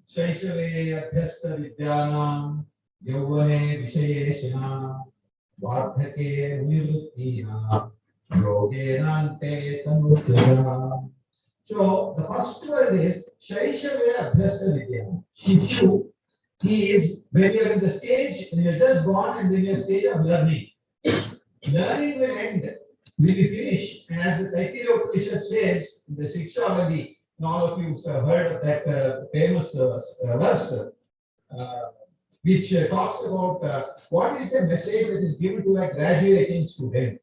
Shaishave Abhyasta Vidyanam Yovane Vishayeshina Vardhake Niruttina Yogenante Tanutya. So the first word is Shaishave Abhyasta Vidyanam. Shikshu, he is when you are in the stage, when you are just born and when you are in the stage of learning. Learning will end, will be finished. And as the Taittiriya Upanishad says, in the Shikshavali, and all of you have heard of that famous verse, which talks about what is the message that is given to a graduating student.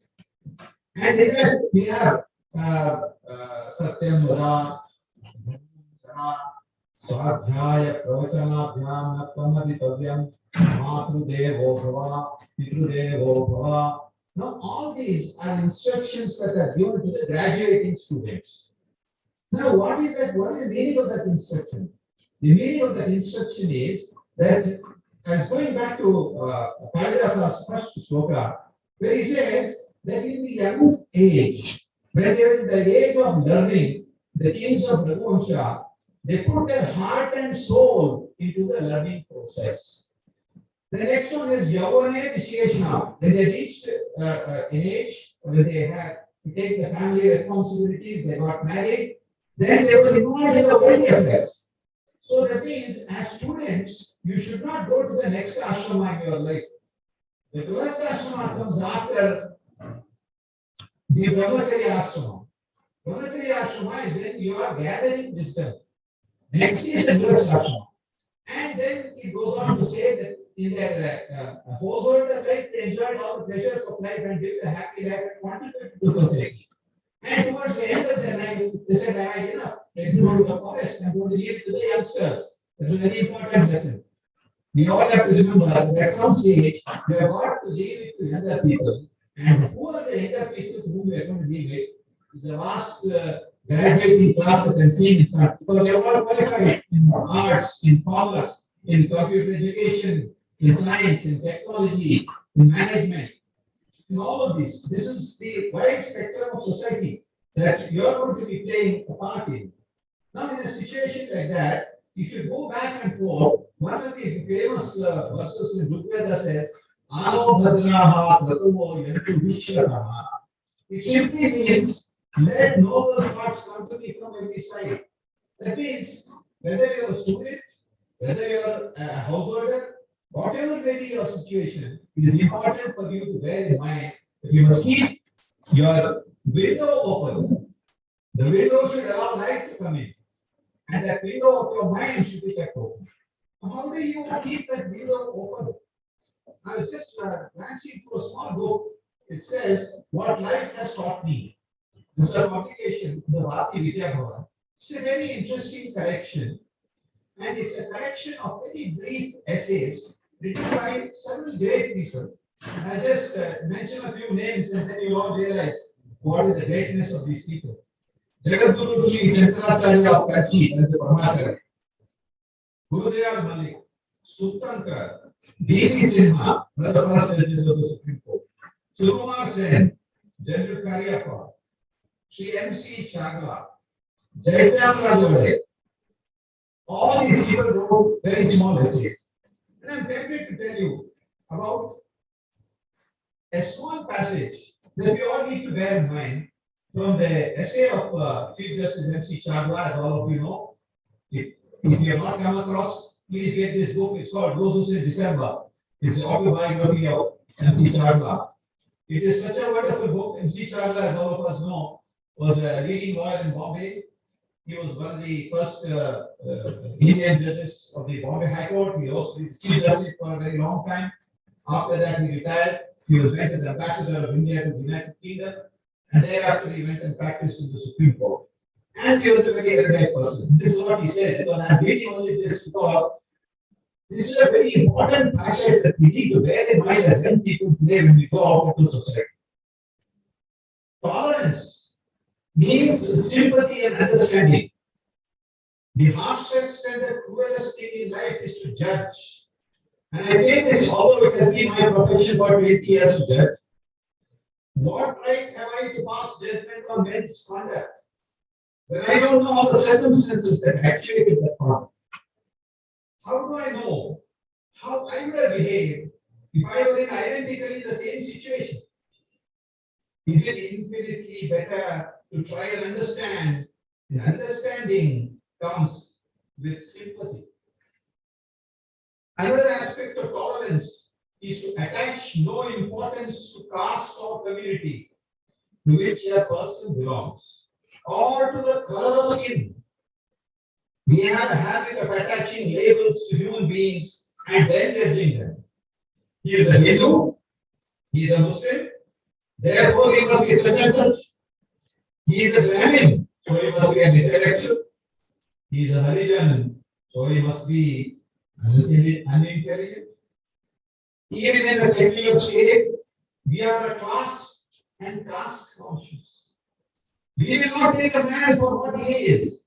And in that we have Satyam Vada, Swadhyaya Pravachanabhyam Natvamaditavyam Matru Devo Bhava, Pitru Devo Bhava. Now all these are instructions that are given to the graduating students. Now what is that? What is the meaning of that instruction? The meaning of that instruction is that, as going back to Kalidasa's first sloka, where he says that in the young age, when they were in the age of learning, the kings of Raghuvancha, they put their heart and soul into the learning process. The next one is Yavane Visheshna. When they reached an age when they had to take the family responsibilities, they got married, then they were involved in the worldly affairs. So that means, as students, you should not go to the next ashrama in your life. The first ashrama comes after the Brahmacharya ashrama. Brahmacharya ashrama is when you are gathering wisdom. Next is the first ashrama. And then it goes on to say that in their householder life, they enjoyed all the pleasures of life and lived a happy life and contributed to society. And towards the end of their life, they said, I had enough. Let me go to the forest and go to leave to the youngsters. That's a very important lesson. We all have to remember that at some stage, we have got to leave it to younger people. And who are the younger people to whom we are going to leave it? It's a vast graduating class that I'm seeing in front. Because they are all qualified in arts, in commerce, in computer education, in science, in technology, in management. In all of this, this is the wide spectrum of society that you are going to be playing a part in. Now, in a situation like that, if you go back and forth, one of the famous verses in Rigveda says, Ano Bhadraha Pratumo Yantu Vishwaraha. It simply means, let noble thoughts come to me from every side. That means, whether you are a student, whether you are a householder, whatever may be your situation, it is important for you to bear in mind that you must keep your window open. The window should allow light to come in. And that window of your mind should be kept open. How do you keep that window open? I was just glancing through a small book. It says, What Life Has Taught Me. This is a publication, the Bharati Vidya Bhavan. It's a very interesting collection. And it's a collection of very brief essays written by several great people. And I just mention a few names and then you all realize what is the greatness of these people. Jagadguru Sri Shankaracharya of Kachi, that's the Brahmacharya. Gurudayal Malik, Suttankar, D.V. Sinha, one of the first judges of the Supreme Court. Sukumar Sen, General Karyappa, Sri M.C. Chagla, Jayacham Rajawale. All these people wrote very small essays. And I'm tempted to tell you about a small passage that we all need to bear in mind from the essay of Chief Justice M.C. Chagla, as all of you know. If you have not come across, please get this book. It's called Roses in December. It's the autobiography of M.C. Chagla. It is such a wonderful book. M.C. Chagla, as all of us know, was a leading lawyer in Bombay. He was one of the first Indian judges of the Bombay High Court. He was the Chief Justice for a very long time. After that, he retired. He was went as ambassador of India to the United Kingdom. And thereafter, he went and practiced in the Supreme Court. And he was a very erudite person. This is what he said. Because I'm reading only this because this is a very important facet that we need to bear in mind as young people today when we go out into society. Tolerance means sympathy and understanding. The harshest and the cruelest thing in life is to judge. And I say this, although it has been my profession for 20 years to judge. What right have I to pass judgment on men's conduct when I don't know all the circumstances that actuated that conduct? How do I know how I would have behaved if I were in identically the same situation? Is it infinitely better to try and understand? And understanding comes with sympathy. Another aspect of tolerance is to attach no importance to caste or community to which a person belongs, or to the color of skin. We have a habit of attaching labels to human beings and then judging them. He is a Hindu, he is a Muslim, therefore he must be such and such. He is a Brahmin, so he must be an intellectual. He is a Harijan, so he must be unintelligent. Even in a secular state, we are a class and caste conscious. We will not take a man for what he is.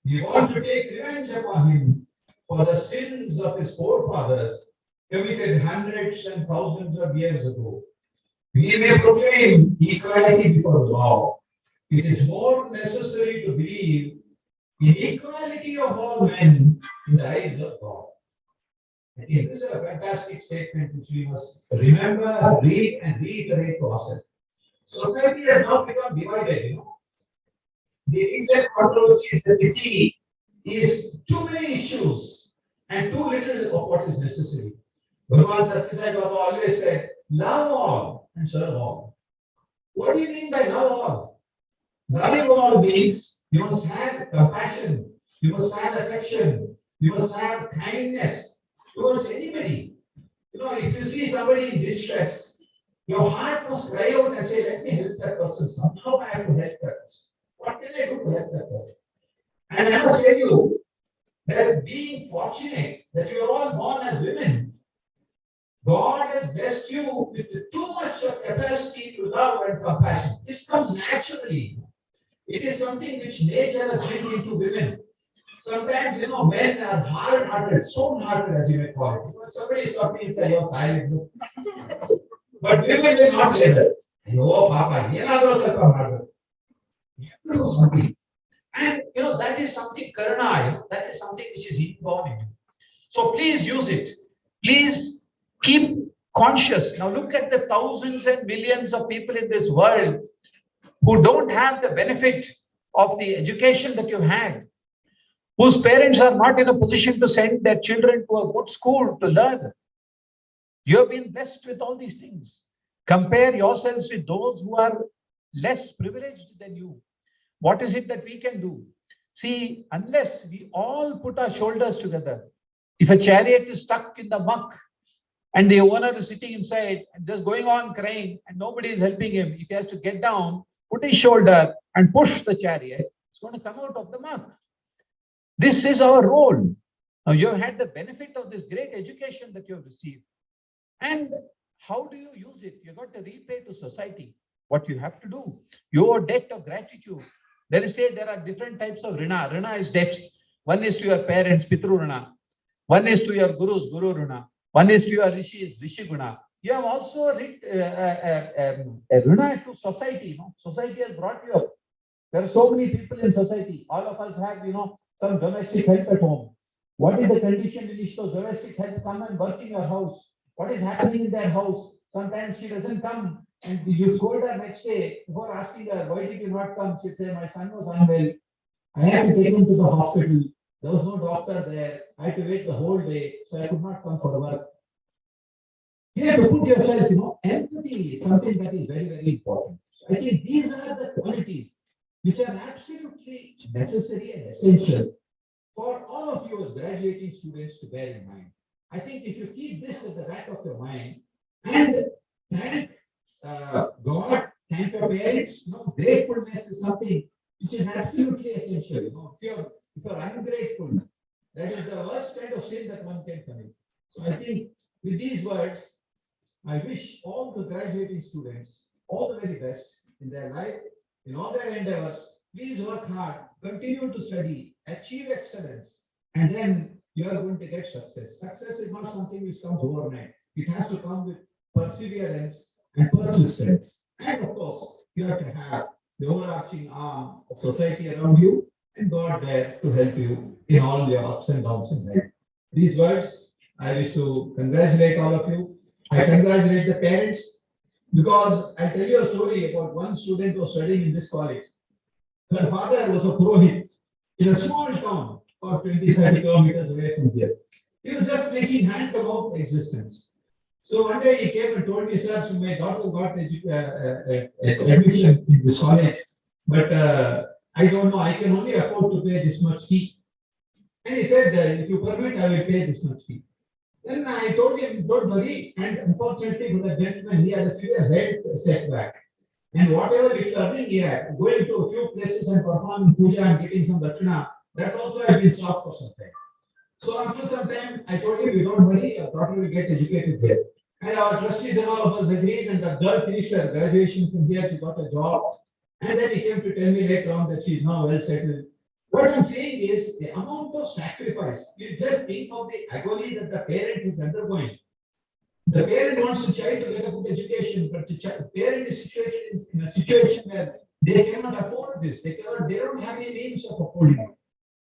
We want to take revenge upon him for the sins of his forefathers committed hundreds and thousands of years ago. We may proclaim equality before the law. It is more necessary to believe in equality of all men in the eyes of God. Again, this is a fantastic statement which we must remember, read, and reiterate to ourselves. Society has now become divided, The recent controversies that we see is too many issues and too little of what is necessary. Bhagavan Satyasai Baba always said, love all and serve all. What do you mean by love all? Loving all means you must have compassion, you must have affection, you must have kindness towards anybody. If you see somebody in distress, your heart must cry out and say, let me help that person. Somehow I have to help that person. What can I do to help that person? And I must tell you that being fortunate that you are all born as women, God has blessed you with too much of capacity to love and compassion. This comes naturally. It is something which nature has built into women. Sometimes, men are hard-hearted, stone-hearted, as you may call it. Somebody is talking inside your silent. But women will not say that. Oh, Papa, and that is something karana, that is something which is inborn in you. So please use it. Please keep conscious. Now look at the thousands and millions of people in this world who don't have the benefit of the education that you had, whose parents are not in a position to send their children to a good school to learn. You have been blessed with all these things. Compare yourselves with those who are less privileged than you. What is it that we can do? See, unless we all put our shoulders together, if a chariot is stuck in the muck and the owner is sitting inside and just going on crying and nobody is helping him, if he has to get down, put his shoulder and push the chariot, it's going to come out of the muck. This is our role. Now, you have had the benefit of this great education that you have received. And how do you use it? You've got to repay to society what you have to do. Your debt of gratitude. There are different types of rina. Rina is debts. One is to your parents, Pitru Rina. One is to your gurus, Guru Rina. One is to your rishis, Rishi Guna. You have also rina to society. Society has brought you up. There are so many people in society. All of us have, some domestic help at home. What is the condition in which those domestic help come and work in your house? What is happening in their house? Sometimes she doesn't come and you scold her next day before asking her, why did you not come? She'd say, my son was unwell. I had to take him to the hospital. There was no doctor there. I had to wait the whole day, so I could not come for work. You have to put yourself, empathy is something that is very, very important. I think these are the qualities which are absolutely necessary and essential for all of you as graduating students to bear in mind. I think if you keep this at the back of your mind and thank God, thank your parents, gratefulness is something which is absolutely essential. If you're ungrateful, that is the worst kind of sin that one can commit. So I think with these words, I wish all the graduating students all the very best in their life, in all their endeavors. Please work hard, continue to study, achieve excellence, and then you are going to get success. Success is not something which comes overnight. It has to come with perseverance and persistence. And of course, you have to have the overarching arm of society around you and God there to help you in all your ups and downs in life. These words, I wish to congratulate all of you. I congratulate the parents because I'll tell you a story about one student who was studying in this college. Her father was a Purohit in a small town about 20-30 kilometers away from here. He was just making hand-to-mouth existence. So one day he came and told me, sir, so my daughter got admission in this college, but I don't know, I can only afford to pay this much fee. And he said, if you permit, I will pay this much fee. Then I told him, don't worry. And unfortunately for the gentleman, he had a severe health setback. And whatever little earning he had, going to a few places and performing puja and getting some dakshina, that also had been stopped for some time. So after some time, I told him, don't worry, our daughter will get educated there. And our trustees and all of us agreed, and the girl finished her graduation from here, she got a job. And then he came to tell me later on that she is now well settled. What I'm saying is the amount of sacrifice. You just think of the agony that the parent is undergoing. The parent wants the child to get a good education, but the parent is situated in a situation where they cannot afford this. They don't have any means of affording it.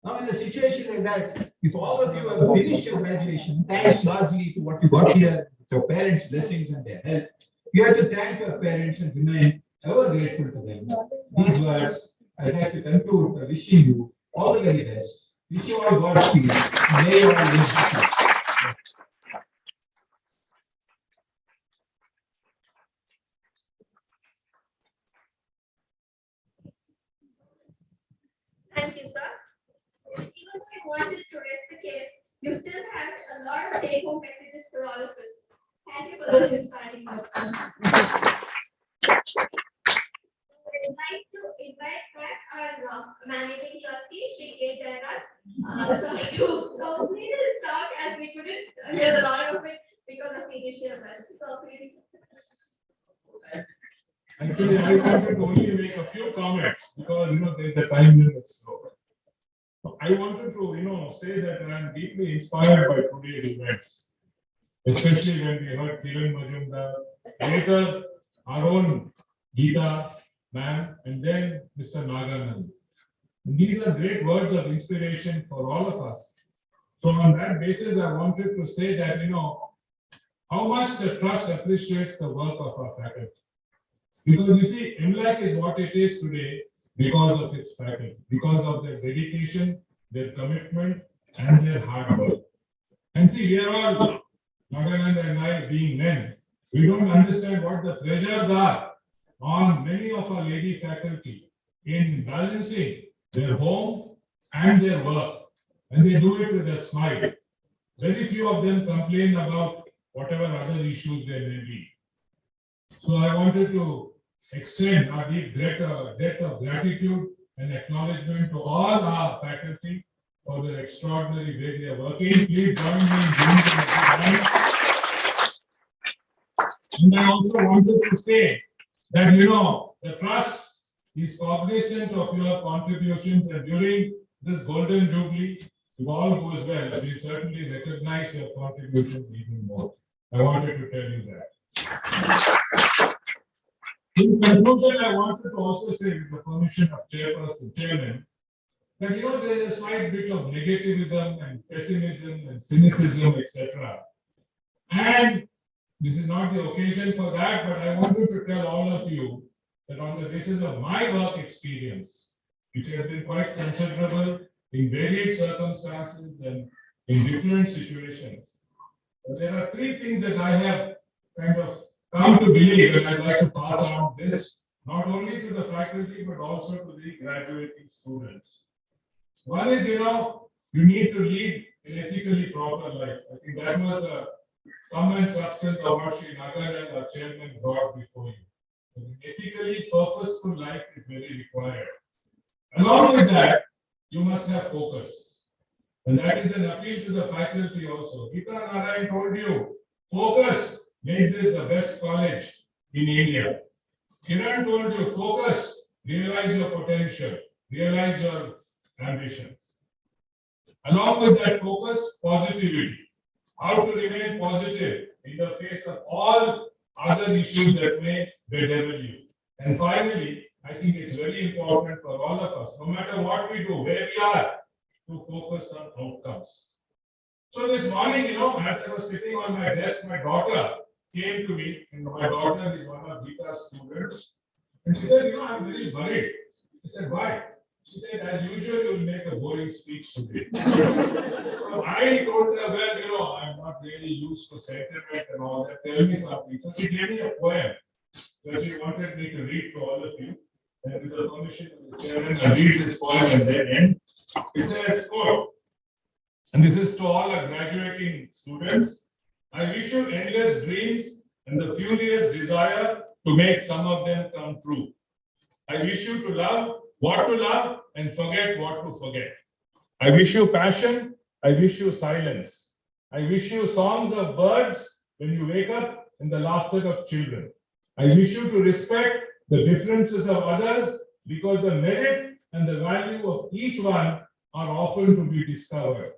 Now, in a situation like that, if all of you have finished your graduation, thanks largely to what you got here, your parents' blessings and their help, you have to thank your parents and remain ever grateful to them. These words, I'd like to conclude by wishing you all the very best. Wish you all Godspeed. May you all live happy. Thank you, sir. Even though I wanted to rest the case, you still have a lot of take-home messages for all of us. Thank you for those inspiring words. I'd like to invite back our managing trustee, Shri K. Jairaj, to complete his talk as we couldn't hear a lot of it because of the initial rush. So please. Actually, I wanted to only make a few comments because there's a time limit. So I wanted to say that I am deeply inspired by today's events, especially when we heard Kiran Majumdar, later our own Geeta ma'am, and then Mr. Naganand. These are great words of inspiration for all of us. So on that basis, I wanted to say that how much the trust appreciates the work of our faculty. Because you see, MLAC is what it is today because of its faculty, because of their dedication, their commitment, and their hard work. And see, we are all, Naganand and I being men, we don't understand what the pressures are on many of our lady faculty in balancing their home and their work, and they do it with a smile. Very few of them complain about whatever other issues there may be. So I wanted to extend our deep debt of gratitude and acknowledgement to all our faculty for the extraordinary way they are working. Please join me in giving them a good hand. And I also wanted to say that, the trust is cognizant of your contributions, and during this golden jubilee, if all goes well, we certainly recognize your contributions even more. I wanted to tell you that. In conclusion, I wanted to also say, with the permission of Chairman, that there is a slight bit of negativism and pessimism and cynicism, etc. And this is not the occasion for that, but I wanted to tell all of you that on the basis of my work experience, which has been quite considerable in varied circumstances and in different situations, there are three things that I have kind of come to believe, and I'd like to pass on this not only to the faculty but also to the graduating students. One is, you need to lead an ethically proper life. I think that was the sum and substance of what Sri Nagar and our chairman brought before you. An ethically purposeful life is very required. Along with that, you must have focus. And that is an appeal to the faculty also. Gita Narayan told you, focus made this the best college in India. Kiran told you, focus, realize your potential, realize your ambitions. Along with that focus, positivity. How to remain positive in the face of all other issues that may bedevil you. And finally, I think it's very important for all of us, no matter what we do, where we are, to focus on outcomes. So this morning, as I was sitting on my desk, my daughter came to me, and my daughter is one of Gita's students, and she said, I'm very worried. I said, why? She said, as usual, you'll make a boring speech today. So I told her, well, I'm not really used to sentiment and all that. Tell me something. So she gave me a poem that she wanted me to read to all of you. And with the permission of the chairman, I read this poem and then end. It says, quote, and this is to all our graduating students, I wish you endless dreams and the furious desire to make some of them come true. I wish you to love what to love and forget what to forget. I wish you passion. I wish you silence. I wish you songs of birds when you wake up and the laughter of children. I wish you to respect the differences of others because the merit and the value of each one are often to be discovered.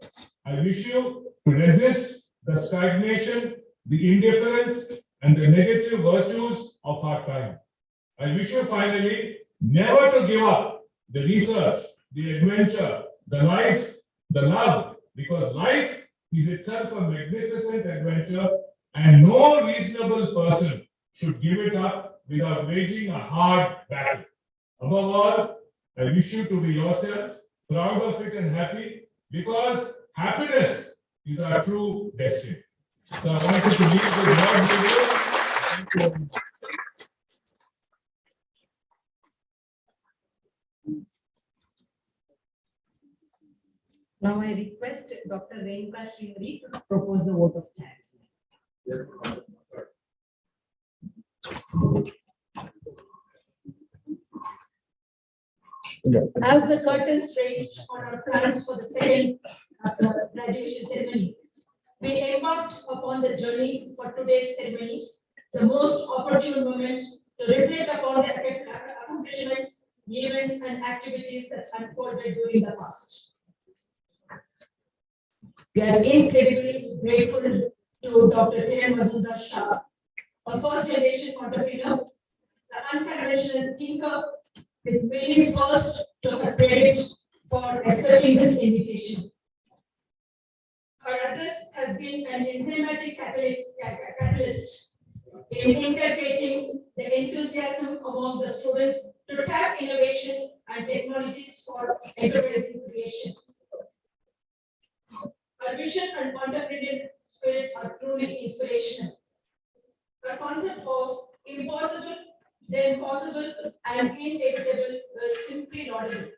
I wish you to resist the stagnation, the indifference, and the negative virtues of our time. I wish you finally never to give up the research, the adventure, the life, the love, because life is itself a magnificent adventure and no reasonable person should give it up without waging a hard battle. Above all, I wish you to be yourself, proud of it and happy, because happiness is our true destiny. So I wanted to leave with words with you. Thank you. Now I request Dr. Renuka Srihari to propose the vote of thanks. As the curtains raised on our plans for the second graduation ceremony, we embarked upon the journey for today's ceremony, the most opportune moment to reflect upon the accomplishments, events, and activities that unfolded during the past. We are incredibly grateful to Dr. Kiran Mazumdar Shah, a first-generation entrepreneur, the unconventional thinker, with many first to her credit for accepting this invitation. Her address has been an enzymatic catalyst in inculcating the enthusiasm among the students to tap innovation and technologies for enterprise creation. Her vision and entrepreneurial spirit are truly inspirational. Her concept of impossible then possible and inevitable simply laudable.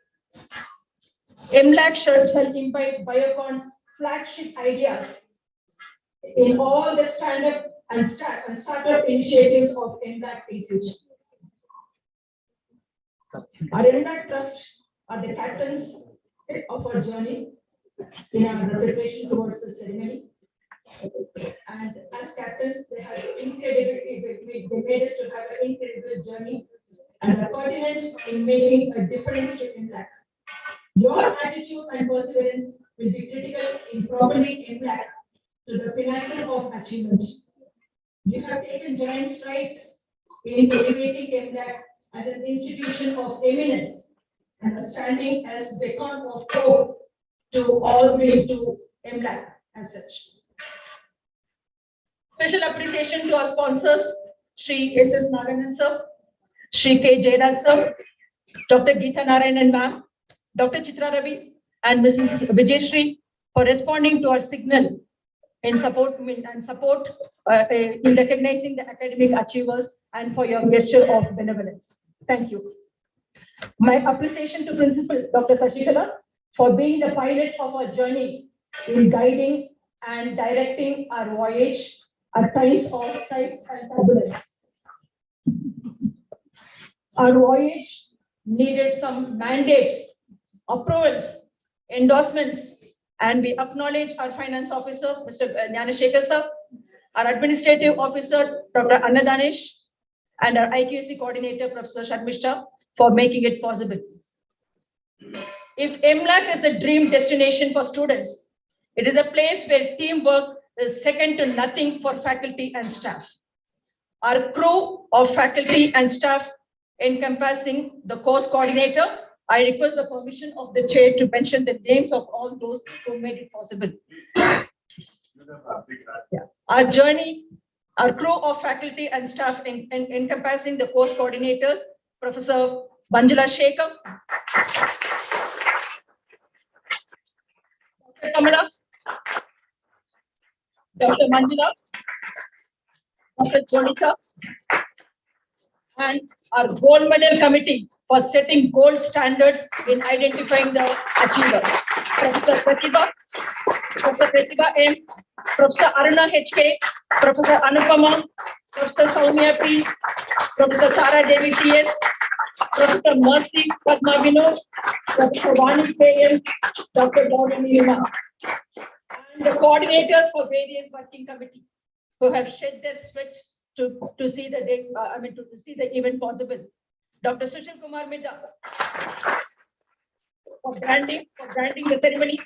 MLAC shall imbibe Biocon's flagship ideas in all the stand-up and startup initiatives of MLAC in future. Our MLAC Trust are the captains of our journey in our preparation towards the ceremony. And as captains, they have they made us to have an incredible journey and are pertinent in making a difference to MLAC. Your attitude and perseverance will be critical in propelling MLAC to the pinnacle of achievement. You have taken giant strides in elevating MLAC as an institution of eminence and are standing as beacon of hope to all way to MLAC as such. Special appreciation to our sponsors, Shri S.S. Naganan sir, Shri K. Jairaj sir, Dr. Geeta Narayanan ma'am, Dr. Chitra Ravi, and Mrs. Vijayshri for responding to our signal in support in recognizing the academic achievers and for your gesture of benevolence. Thank you. My appreciation to Principal Dr. Sashikala for being the pilot of our journey in guiding and directing our voyage at times of tides and turbulence. Our voyage needed some mandates, approvals, endorsements, and we acknowledge our finance officer, Mr. Jnanashekar sir, our administrative officer, Dr. Annadanesh, and our IQAC coordinator, Professor Sharmishta, for making it possible. If MLAC is the dream destination for students, it is a place where teamwork is second to nothing for faculty and staff. Our crew of faculty and staff encompassing the course coordinator, I request the permission of the chair to mention the names of all those who made it possible. Our journey, our crew of faculty and staff encompassing the course coordinators, Professor Manjula Shekhar, Dr. Kamala, Dr. Manjula, Dr. Jonica, and our gold medal committee for setting gold standards in identifying the achievers. Professor Pratibha M, Professor Aruna HK, Professor Anupama, Professor Soumya P, Professor Sara Devi TS, Professor Mercy Padma Vinod, Professor Vani KM, Dr. Gordon Nirma, and the coordinators for various working committees who have shed their sweat to see the day, to see the event possible. Dr. Sushil Kumar Midda for branding the ceremony.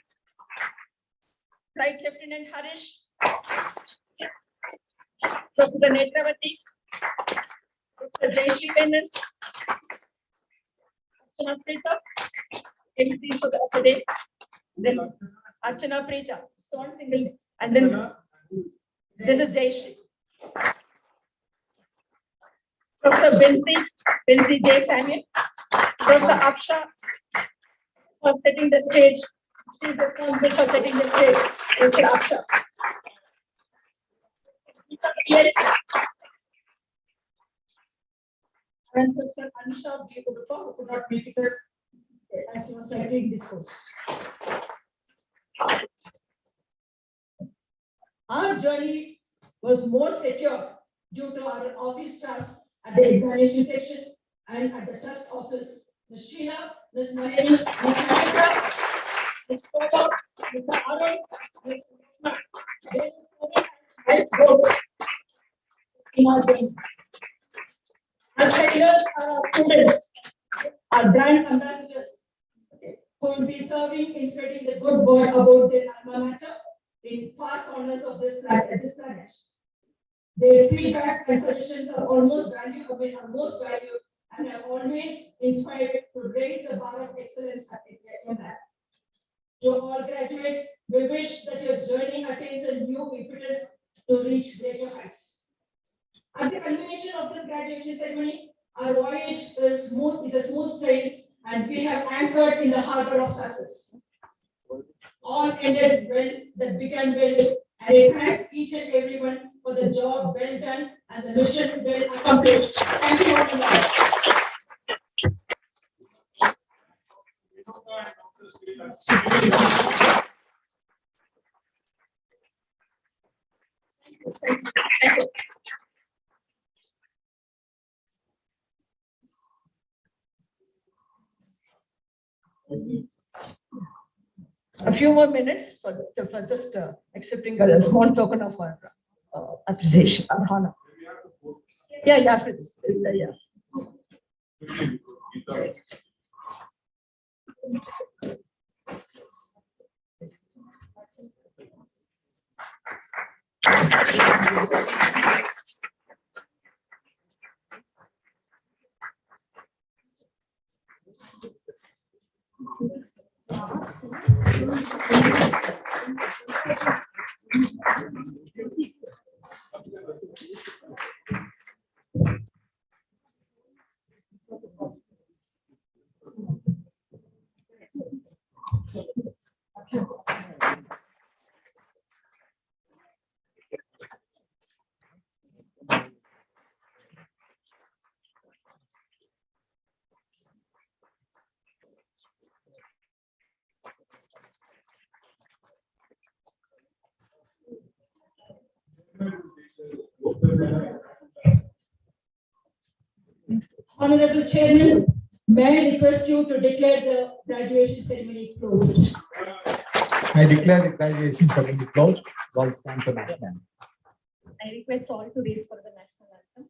Flight Lieutenant Harish, Professor Netravati, Professor Jayashri Menon, Archana Prita, MC for the day. Then Archana Prita, Swan Single, and then this is Jayashri. Professor Benzi J. Samuel, Professor Aksha for setting the stage. She is responsible for setting the stage. Professor Aksha. And Professor Anusha B. Udupa, who could not make it as she was citing this course. Our journey was more secure due to our office staff at the examination section and at the trust office. Ms. Sheila, Ms. Maheni, Ms. Mahindra, Ms. Kopa, Mr. Arun, Ms. Our trainers are our students, our brand ambassadors, who will be serving in spreading the good word about their alma mater in far corners of this planet. Their feedback and suggestions are most valued and are always inspired to raise the bar of excellence at MLAC. To all graduates, we wish that your journey attains a new impetus to reach greater heights. At the culmination of this graduation ceremony, our voyage is a smooth sail, and we have anchored in the harbor of success. All ended well, that began well, I thank each and everyone for the job well done and the mission well accomplished. Thank you all. A few more minutes for just accepting a small token of our appreciation, our honor. Yeah, after this. Yeah. Honorable Chairman, may I request you to declare the graduation ceremony closed? I declare the graduation ceremony closed. All stand for national anthem. I request all to raise for the national anthem.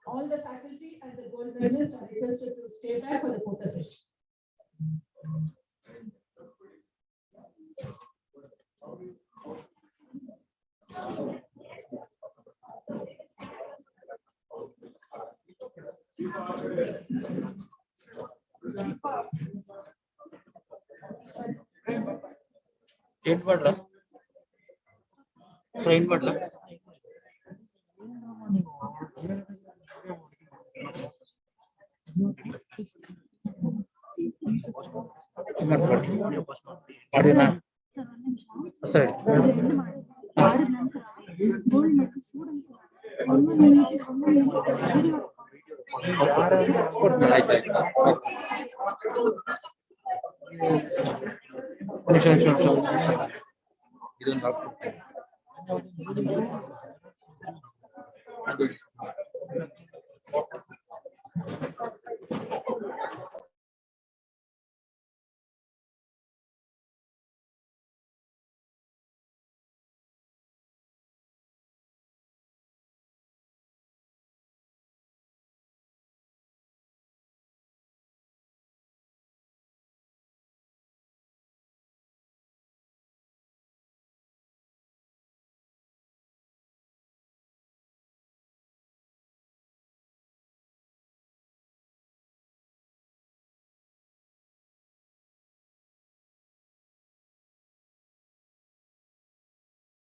All the faculty and the gold medalists are requested to stay back for the photo session.